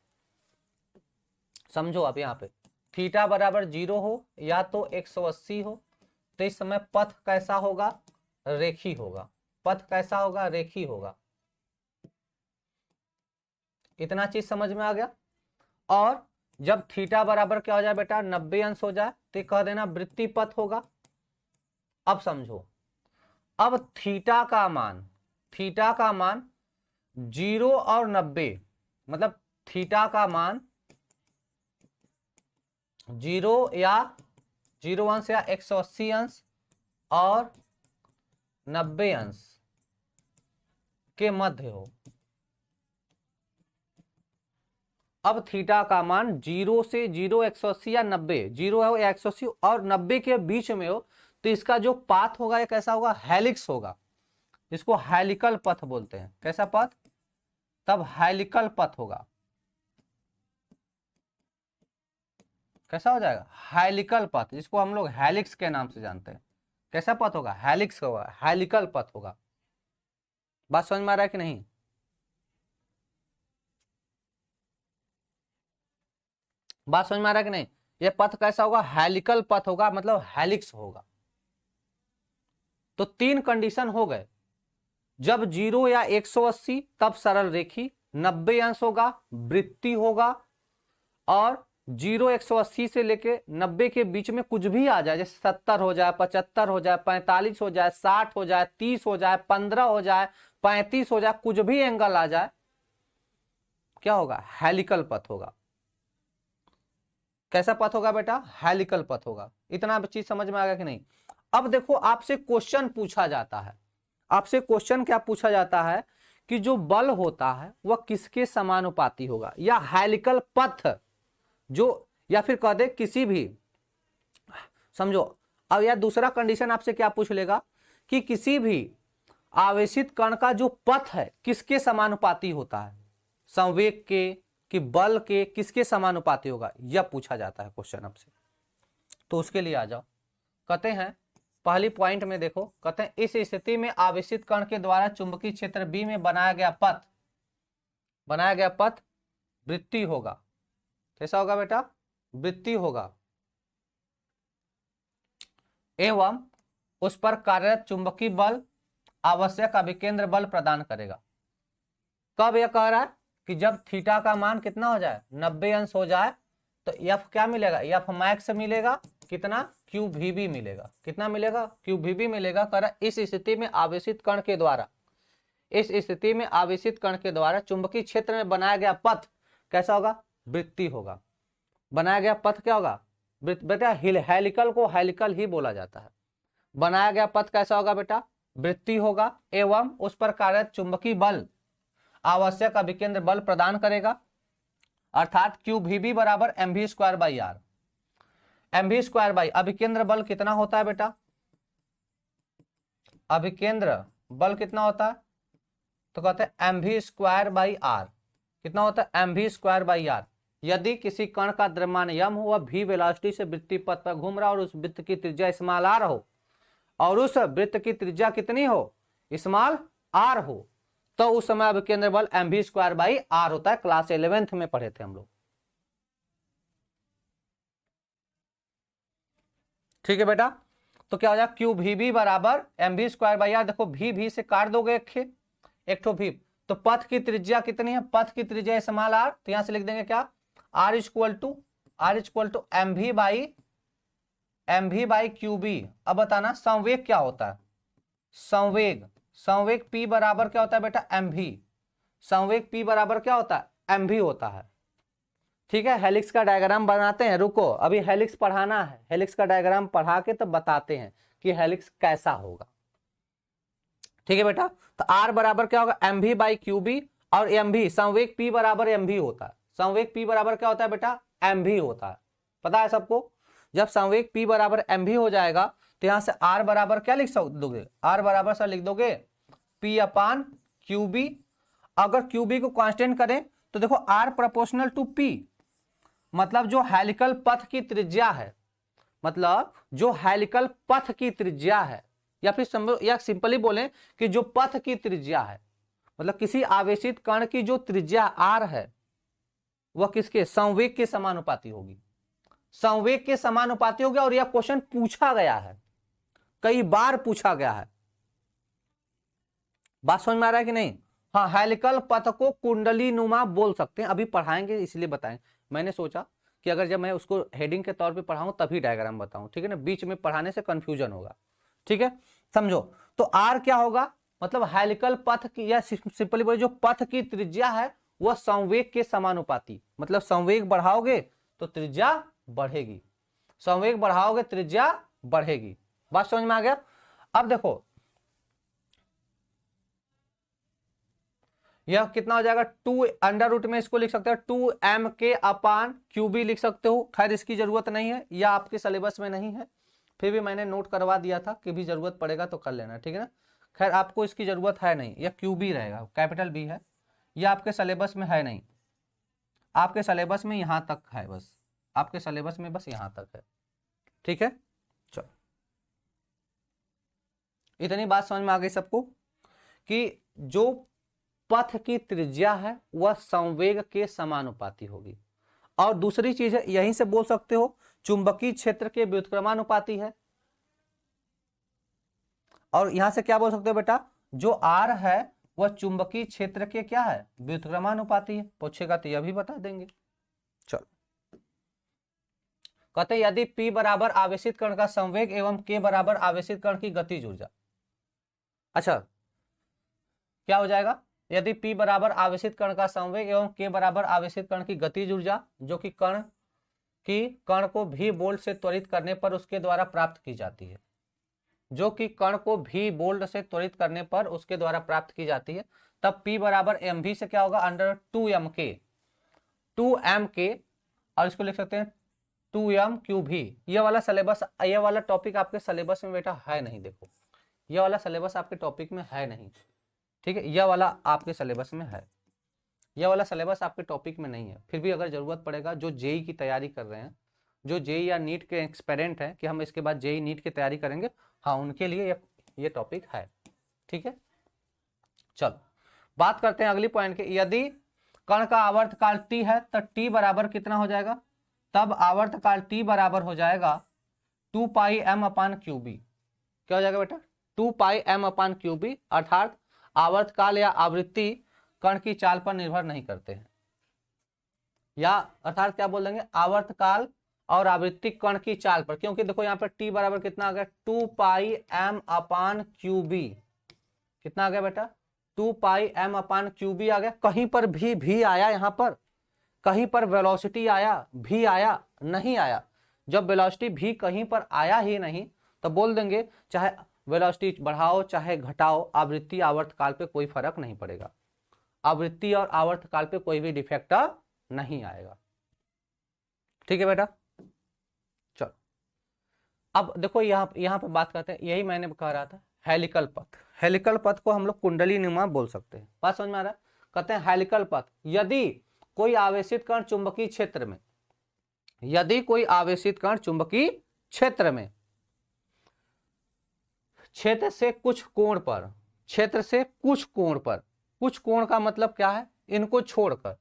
समझो अब यहाँ पे थीटा बराबर 0 हो या तो 180 हो, तो इस समय पथ कैसा होगा, रेखी होगा। पथ कैसा होगा, रेखी होगा। इतना चीज समझ में आ गया। और जब थीटा बराबर क्या हो जाए बेटा, 90 अंश हो जाए, तो कह देना वृत्ति पथ होगा। अब समझो, अब थीटा का मान 0 और 90, मतलब थीटा का मान 0 या 0 अंश या 180 अंश और 90 अंश के मध्य हो। अब थीटा का मान 0 से 0, 180 या 90, 0 है या 180 और 90 के बीच में हो, तो इसका जो पाथ होगा ये कैसा होगा, हेलिक्स होगा। इसको हेलिकल पथ बोलते हैं। कैसा पथ, तब हेलिकल पथ होगा। कैसा हो जाएगा, हेलिकल पथ, जिसको हम लोग हेलिक्स के नाम से जानते हैं। कैसा पथ होगा, हेलिक्स होगा, हेलिकल पथ होगा। बात समझ में आ रहा है कि नहीं? बात समझ में आ रहा है कि नहीं? ये पथ कैसा होगा, हेलिकल पथ होगा, मतलब हेलिक्स होगा। तो 3 कंडीशन हो गए। जब 0 या 180 तब सरल रेखी, 90 अंश होगा वृत्ति होगा, और 0, 180 से लेके 90 के बीच में कुछ भी आ जाए, जैसे 70 हो जाए, 75 हो जाए, 45 हो जाए, 60 हो जाए, 30 हो जाए, 15 हो जाए, 35 हो जाए, कुछ भी एंगल आ जाए, क्या होगा, हेलिकल पथ होगा। कैसा पथ होगा बेटा, हेलिकल पथ होगा। इतना चीज समझ में आ गया कि नहीं? अब देखो आपसे क्वेश्चन पूछा जाता है। आपसे क्वेश्चन क्या पूछा जाता है कि जो बल होता है वह किसके समानुपाती होगा, या हेलिकल पथ जो, या फिर कह दे किसी भी, समझो। अब यह दूसरा कंडीशन आपसे क्या पूछ लेगा कि किसी भी आवेशित कण का जो पथ है किसके समानुपाती होता है, संवेग के कि बल के, किसके समानुपाती होगा, यह पूछा जाता है क्वेश्चन आपसे। तो उसके लिए आ जाओ। कहते हैं पहली पॉइंट में देखो, कहते हैं इस स्थिति में आवेशित कण के द्वारा चुंबकीय क्षेत्र बी में बनाया गया पथ वृत्तीय होगा। कैसा होगा बेटा, वृत्तीय होगा, एवं उस पर कार्यरत चुंबकीय बल आवश्यक अभिकेंद्र बल प्रदान करेगा। कब यह कह रहा है कि जब थीटा का मान कितना हो जाए, 90 अंश हो जाए, तो एफ क्या मिलेगा, एफ मैक्स मिलेगा, कितना, क्यू वी बी मिलेगा। कितना मिलेगा, क्यू वी बी मिलेगा। कह रहा इस स्थिति में आवेशित कण के द्वारा, इस स्थिति में आवेशित कण के द्वारा चुंबकीय क्षेत्र में बनाया गया पथ कैसा होगा, वृत्तीय होगा। बनाया गया पथ क्या होगा, बेटा हेलिकल को हेलिकल ही बोला जाता है। बनाया गया पथ कैसा होगा बेटा, वृत्तीय होगा, एवं उस पर कार्यरत चुंबकीय बल आवश्यक अभिकेंद्र बल प्रदान करेगा, अर्थात क्यू वी बी बराबर M V square by R. M V square by अभिकेंद्र बल कितना होता है बेटा, अभिकेंद्र बल कितना होता है, तो कहते हैं M V square by R. कितना होता है, M V square by R. यदि किसी कण का द्रव्यमान यम हो, वह v वेलोसिटी से वृत्तीय पथ पर घूम रहा हो और उस वृत्त की त्रिज्या स्मॉल आर हो, और उस वृत्त की त्रिज्या कितनी हो, स्मॉल आर हो, तो उस समय अभिकेंद्र बल M V square by R होता है। क्लास 11th में पढ़े थे हम लोग। ठीक है बेटा, तो क्या हो जाएगा, क्यू वी बी बराबर M V square by R. देखो भी से काट दोगे एक ठो भी, तो पथ की त्रिज्या कितनी है, पथ की त्रिज्या स्मॉल आर, तो यहां से लिख देंगे क्या, R equal to M V by Q B. अब बताना संवेग क्या होता है, संवेग P बराबर क्या होता है बेटा, एम वी। संवेग P बराबर क्या होता है, एम वी होता है। ठीक है, हेलिक्स का डायग्राम बनाते हैं, रुको अभी हेलिक्स पढ़ाना है, हेलिक्स का डायग्राम पढ़ा के तब बताते हैं कि हेलिक्स कैसा होगा। ठीक है बेटा, तो R बराबर क्या होगा, M V by Q B, और एम वी संवेग P बराबर एम वी होता है। संवेग P बराबर क्या होता है बेटा, एम वी होता है, पता है सबको। जब संवेग P बराबर एम वी हो जाएगा तो यहां से R बराबर क्या लिख दोगे, R बराबर सर लिख दोगे P अपान क्यू बी। अगर क्यू बी को कांस्टेंट करें तो देखो R प्रोपोर्शनल टू P, मतलब जो हेलिकल पथ की त्रिज्या है, मतलब जो हेलिकल पथ की त्रिज्या है, या फिर या सिंपली बोलें कि जो पथ की त्रिज्या है, मतलब किसी आवेशित कण की जो त्रिज्या आर है वह किसके, संवेग के समानुपाती होगी। संवेग के समानुपाती होगी, और यह क्वेश्चन पूछा गया है, कई बार पूछा गया है। बात समझ में आ रहा है कि नहीं? हाँ, हेलिकल पथ को कुंडली नुमा बोल सकते हैं, अभी पढ़ाएंगे इसलिए बताएं। मैंने सोचा कि अगर जब मैं उसको हेडिंग के तौर पे पढ़ाऊं तभी डायग्राम बताऊं, ठीक है ना, बीच में पढ़ाने से कंफ्यूजन होगा। ठीक है, समझो। तो आर क्या होगा, मतलब हेलिकल पथ की, या सिंपली बोले जो पथ की त्रिज्या है वह संवेग के समानुपाती, मतलब संवेग बढ़ाओगे तो त्रिज्या बढ़ेगी, संवेग बढ़ाओगे त्रिज्या बढ़ेगी। बात समझ में आ गया? अब देखो यह कितना हो जाएगा 2 अंडर रूट में इसको लिख सकते हो 2m/क्यूबी लिख सकते हो। खैर इसकी जरूरत नहीं है, यह आपके सिलेबस में नहीं है, फिर भी मैंने नोट करवा दिया था कि भी जरूरत पड़ेगा तो कर लेना, ठीक है ना। खैर आपको इसकी जरूरत है नहीं, यह क्यूबी रहेगा, कैपिटल बी है, यह आपके सिलेबस में है नहीं, आपके सिलेबस में यहाँ तक है, बस आपके सिलेबस में बस यहाँ तक है, ठीक है। चलो इतनी बात समझ में आ गई सबको कि जो पथ की त्रिज्या है वह संवेग के समानुपाती होगी। और दूसरी चीज है, यहीं से बोल सकते हो चुंबकीय क्षेत्र के व्युत्क्रमानुपाती है। और यहां से क्या बोल सकते हो बेटा, जो आर है वह चुंबकीय क्षेत्र के क्या है, व्युत्क्रमानुपाती है। पूछेगा तो यह भी बता देंगे। चलो कहते हैं यदि P बराबर आवेशित कण का संवेग एवं K बराबर आवेशित कण की गतिज ऊर्जा। अच्छा क्या हो जाएगा, यदि P बराबर आवेशित कण का संवेग एवं K बराबर आवेशित कण की गतिज ऊर्जा जो कि कण को भी बोल्ट से त्वरित करने पर उसके द्वारा प्राप्त की जाती है, जो कि कण को भी बोल्ट से त्वरित करने पर उसके द्वारा प्राप्त की जाती है, तब P बराबर mv से क्या होगा, अंडर 2m और इसको लिख सकते हैं 2m/क्यूबी। ये वाला सिलेबस, ये वाला टॉपिक आपके सिलेबस में बेटा है नहीं, देखो ये वाला सिलेबस आपके टॉपिक में है नहीं, ठीक है। यह वाला आपके सिलेबस में है, यह वाला सिलेबस आपके टॉपिक में नहीं है। फिर भी अगर जरूरत पड़ेगा, जो जेई की तैयारी कर रहे हैं, जो जेई या नीट के एक्सपेरेंट हैं कि हम इसके बाद जेई नीट की तैयारी करेंगे, हाँ उनके लिए ये टॉपिक है, ठीक है। चलो बात करते हैं अगली पॉइंट की, यदि कण का आवर्तकाल t है तो t बराबर कितना हो जाएगा, तब आवर्तकाल t बराबर हो जाएगा 2πm/क्यूबी। क्या हो जाएगा बेटा, 2πm/क्यूबी, अर्थात आवर्तकाल या आवृत्ति कण की चाल पर निर्भर नहीं करते हैं, या अर्थात क्या बोल देंगे, आवर्तकाल और आवृत्ति कण की चाल पर, क्योंकि देखो यहाँ पर t बराबर कितना आ गया 2πm/क्यूबी, कितना आ गया बेटा 2πm/क्यूबी आ गया। कहीं पर भी आया, यहाँ पर कहीं पर वेलोसिटी आया, भी आया नहीं आया। जब वेलोसिटी भी कहीं पर आया ही नहीं तो बोल देंगे चाहे वेलोसिटी बढ़ाओ चाहे घटाओ, आवृत्ति आवर्तकाल पे कोई फर्क नहीं पड़ेगा, आवृत्ति और आवर्तकाल पे कोई भी डिफेक्ट नहीं आएगा, ठीक है बेटा। चलो अब देखो यहाँ पे बात करते हैं, यही मैंने कह रहा था, हेलिकल पथ। हेलिकल पथ को हम लोग कुंडली नुमा बोल सकते हैं, बात समझ में आ रहा है। कहते हैं हेलिकल पथ, यदि कोई आवेशित कण चुंबकीय क्षेत्र में, यदि कोई आवेशित कण चुंबकीय क्षेत्र में क्षेत्र से कुछ कोण पर, क्षेत्र से कुछ कोण पर, कुछ कोण का मतलब क्या है, इनको छोड़कर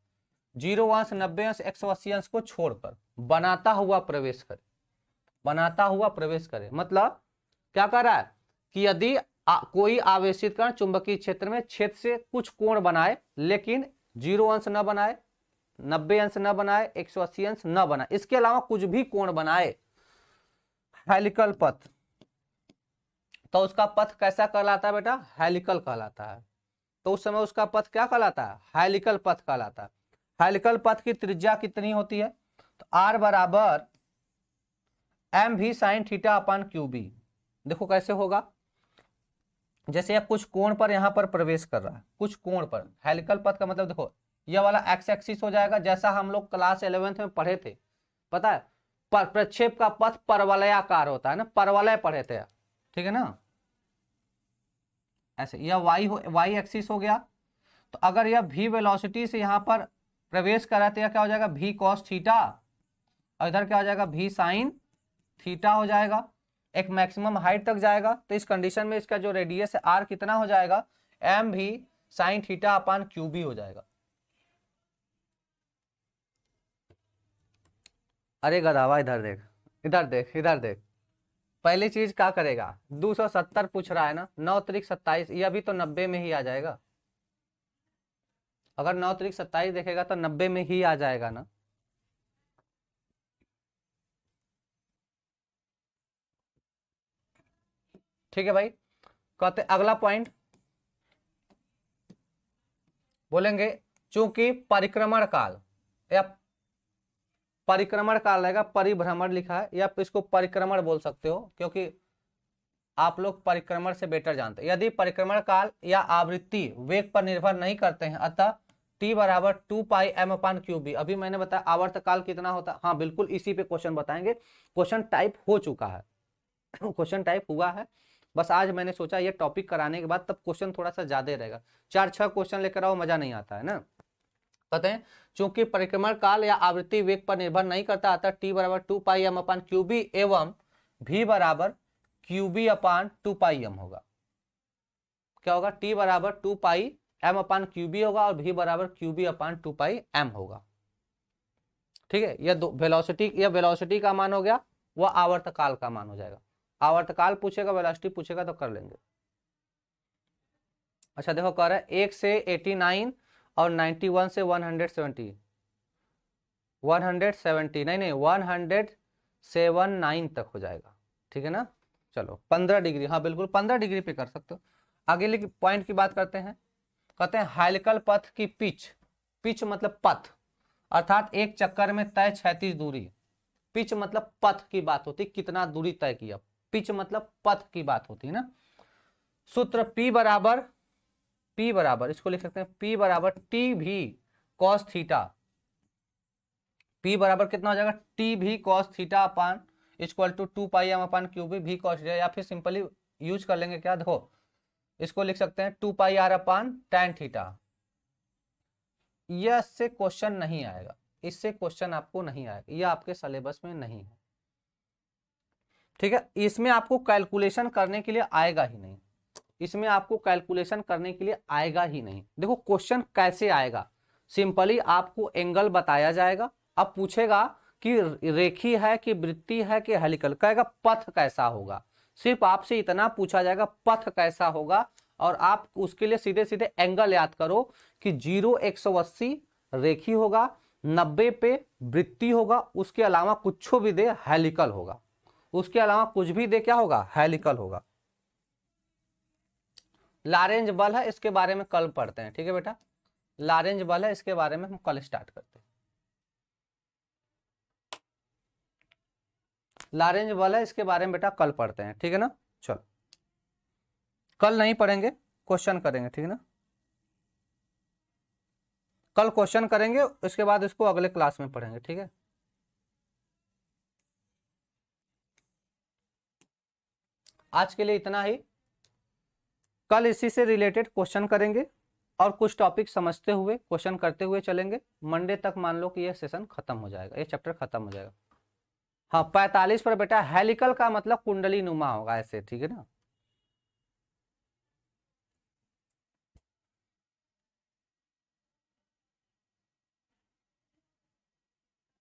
0 अंश 90 अंश 180 अंश को छोड़कर बनाता हुआ प्रवेश करे, बनाता हुआ प्रवेश करे। मतलब क्या कर रहा है कि यदि कोई आवेशित कण चुंबकीय क्षेत्र में क्षेत्र से कुछ कोण बनाए, लेकिन 0 अंश न बनाए, 90 अंश न बनाए, 180 अंश न बनाए, इसके अलावा कुछ भी कोण बनाए, हेलिकल पथ, तो उसका पथ कैसा कहलाता है बेटा, हेलिकल कहलाता है। तो उस समय उसका पथ क्या कहलाता है, हेलिकल पथ कहलाता है। हेलिकल पथ की त्रिज्या कितनी होती है, तो r बराबर mv sin θ/क्यूबी। देखो कैसे होगा, जैसे आप कुछ कोण पर यहां पर प्रवेश कर रहा है, कुछ कोण पर, हेलिकल पथ का मतलब देखो यह वाला एक्स एक्सिस हो जाएगा, जैसा हम लोग क्लास 11th में पढ़े थे, पता है प्रक्षेप का पथ परवलयाकार होता है ना, परवलय पढ़े थे, ठीक है ना। ऐसे यह वाई एक्सिस हो गया, तो अगर यह v वेलोसिटी से यहां पर प्रवेश करा तो यह क्या हो जाएगा v cos थीटा, और इधर क्या हो जाएगा v sin थीटा हो जाएगा, एक मैक्सिमम हाइट तक जाएगा। तो इस कंडीशन में इसका जो रेडियस है r कितना हो जाएगा, mv sin θ/क्यूबी हो जाएगा। अरे गधावा इधर देख, इधर देख, इधर देख, पहली चीज क्या करेगा, 270 पूछ रहा है ना, 9 त्रिक 27, यह भी तो 90 में ही आ जाएगा। अगर 9 त्रिक 27 देखेगा तो 90 में ही आ जाएगा ना। ठीक है भाई, कहते अगला पॉइंट बोलेंगे, चूंकि परिक्रमण काल या परिक्रमण काल रहेगा, परिभ्रमण लिखा है, या इसको परिक्रमण बोल सकते हो, क्योंकि आप लोग परिक्रमण से बेटर जानते हैं। यदि परिक्रमण काल या आवृत्ति वेग पर निर्भर नहीं करते हैं, अतः t बराबर 2πm/क्यूब। अभी मैंने बताया आवर्त काल कितना होता है, हाँ बिल्कुल इसी पे क्वेश्चन बताएंगे। क्वेश्चन टाइप हो चुका है क्वेश्चन टाइप हुआ है, बस आज मैंने सोचा ये टॉपिक कराने के बाद तब क्वेश्चन थोड़ा सा ज्यादा रहेगा। 4-6 क्वेश्चन लेकर आओ, मजा नहीं आता है ना। कहते हैं चूंकि परिक्रमण काल या आवृत्ति वेग पर निर्भर नहीं करता, अतः t बराबर 2πm/क्यूब एवं v बराबर QB/2πm होगा। क्या होगा? t बराबर 2πm/क्यूब होगा और v बराबर QB/2πm होगा। ठीक है, यह वेलोसिटी का मान हो गया, वह आवर्तकाल का मान हो जाएगा। आवर्तकाल पूछेगा, वेलोसिटी पूछेगा तो कर लेंगे। अच्छा देखो कह रहा है 1 से 89 और 91 से 170 नहीं 179 तक हो जाएगा। ठीक है ना। चलो 15 डिग्री, हाँ बिल्कुल 15 डिग्री पे कर सकते हो। आगे की पॉइंट की बात करते हैं। कहते हैं हेलिकल पथ की पिच मतलब पथ, अर्थात एक चक्कर में तय क्षैतिज दूरी। पिच मतलब पथ की बात होती, कितना दूरी तय किया। पिच मतलब पथ की बात होती है ना। सूत्र P बराबर इसको लिख सकते हैं P बराबर टी भी कॉस थीटा। P बराबर कितना हो जाएगा? टी भी cos theta upon equal to 2πm/क्यूब भी कॉस थीटा, या फिर सिंपली यूज कर लेंगे क्या, देखो इसको लिख सकते हैं 2πr/tan थीटा। यह से क्वेश्चन नहीं आएगा, इससे क्वेश्चन आपको नहीं आएगा, यह आपके सिलेबस में नहीं है। ठीक है, इसमें आपको कैलकुलेशन करने के लिए आएगा ही नहीं, इसमें आपको कैलकुलेशन करने के लिए आएगा ही नहीं। देखो क्वेश्चन कैसे आएगा, सिंपली आपको एंगल बताया जाएगा। अब पूछेगा कि रेखी है कि वृत्तीय है कि हेलिकल, कहेगा पथ कैसा होगा। सिर्फ आपसे इतना पूछा जाएगा पथ कैसा होगा, और आप उसके लिए सीधे सीधे एंगल याद करो कि 0 180 रेखी होगा, 90 पे वृत्तीय होगा, उसके अलावा कुछ भी दे हेलिकल होगा, उसके अलावा कुछ भी दे क्या होगा, हेलिकल होगा। लारेंज बल है, इसके बारे में कल पढ़ते हैं। ठीक है बेटा, लारेंज बल है, इसके बारे में हम कल स्टार्ट करते हैं। लारेंज बल है, इसके बारे में बेटा कल पढ़ते हैं। ठीक है ना। चलो कल नहीं पढ़ेंगे, क्वेश्चन करेंगे। ठीक है ना, कल क्वेश्चन करेंगे, उसके बाद इसको अगले क्लास में पढ़ेंगे। ठीक है, आज के लिए इतना ही। कल इसी से रिलेटेड क्वेश्चन करेंगे और कुछ टॉपिक समझते हुए क्वेश्चन करते हुए चलेंगे। मंडे तक मान लो कि ये सेशन खत्म हो जाएगा, ये चैप्टर खत्म हो जाएगा। हाँ 45 पर बेटा हेलिकल का मतलब कुंडली नुमा होगा ऐसे। ठीक है ना।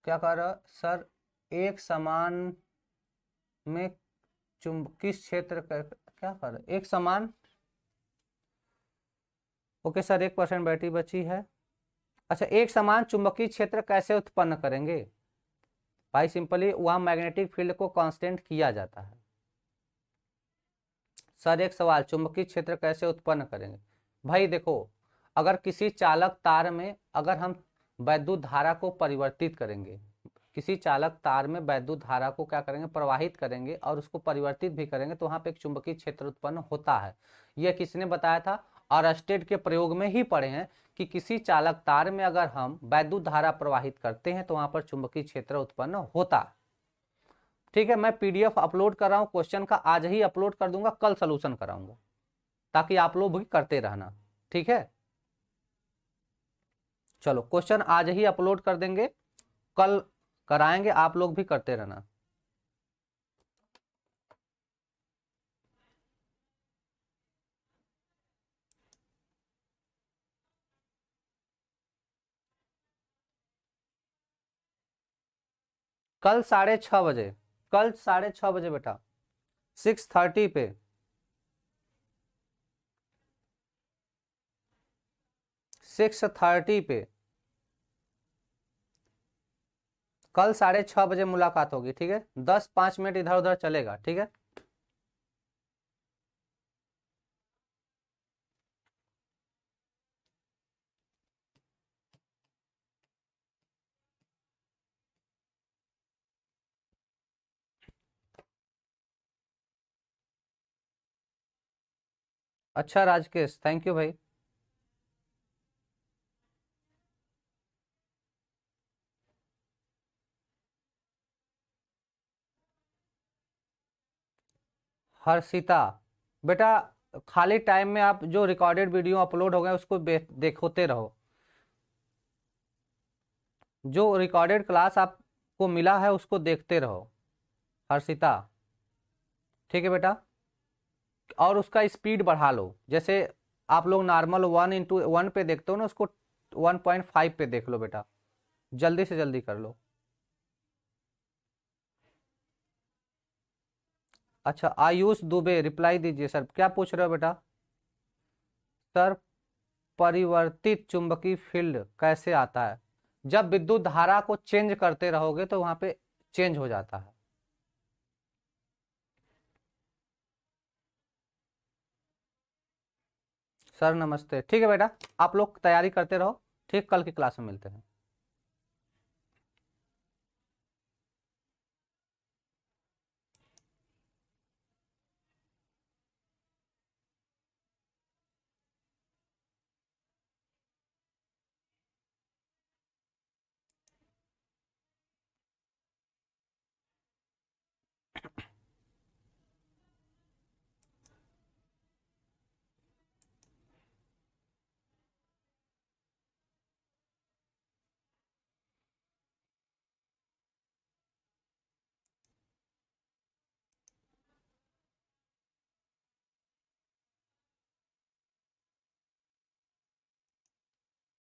क्या कह रहा सर, एक समान में चुंबकीय क्षेत्र क्या कर रहा, एक समान। ओके सर, 1% बैटरी बची है। अच्छा, एक समान चुंबकीय क्षेत्र कैसे उत्पन्न करेंगे भाई? सिंपली वहां मैग्नेटिक फील्ड को कांस्टेंट किया जाता है। सर एक सवाल, चुंबकीय क्षेत्र कैसे उत्पन्न करेंगे? भाई देखो, अगर किसी चालक तार में अगर हम वैद्युत धारा को परिवर्तित करेंगे, किसी चालक तार में वैद्युत धारा को क्या करेंगे, प्रवाहित करेंगे और उसको परिवर्तित भी करेंगे, तो वहां पे एक चुंबकीय क्षेत्र उत्पन्न होता है। यह किसने बताया था? ऑरस्टेड के प्रयोग में ही पढ़े हैं कि किसी चालक तार में अगर हम वैद्युत धारा प्रवाहित करते हैं तो वहां पर चुंबकीय क्षेत्र उत्पन्न होता है। ठीक है, मैं पीडीएफ अपलोड कर रहा हूँ, क्वेश्चन का आज ही अपलोड कर दूंगा, कल सोल्यूशन कराऊंगा, ताकि आप लोग भी करते रहना। ठीक है, चलो क्वेश्चन आज ही अपलोड कर देंगे, कल कराएंगे, आप लोग भी करते रहना। कल 6:30 बजे, कल 6:30 बजे बेटा, 6:30 पे। 6:30 पे कल 6:30 बजे मुलाकात होगी। ठीक है, 10-5 मिनट इधर उधर चलेगा। ठीक है। अच्छा राजकेश, थैंक यू भाई। हर्षिता, बेटा खाली टाइम में आप जो रिकॉर्डेड वीडियो अपलोड हो गए उसको देखते रहो। जो रिकॉर्डेड क्लास आपको मिला है उसको देखते रहो हर्षिता, ठीक है बेटा। और उसका स्पीड बढ़ा लो, जैसे आप लोग नॉर्मल 1:1 पे देखते हो ना, उसको 1.5 पे देख लो बेटा, जल्दी से जल्दी कर लो। अच्छा आयुष दुबे, रिप्लाई दीजिए सर, क्या पूछ रहे हो बेटा? सर परिवर्तित चुंबकीय फील्ड कैसे आता है? जब विद्युत धारा को चेंज करते रहोगे तो वहां पे चेंज हो जाता है। सर नमस्ते, ठीक है बेटा, आप लोग तैयारी करते रहो, ठीक, कल की क्लास में मिलते हैं।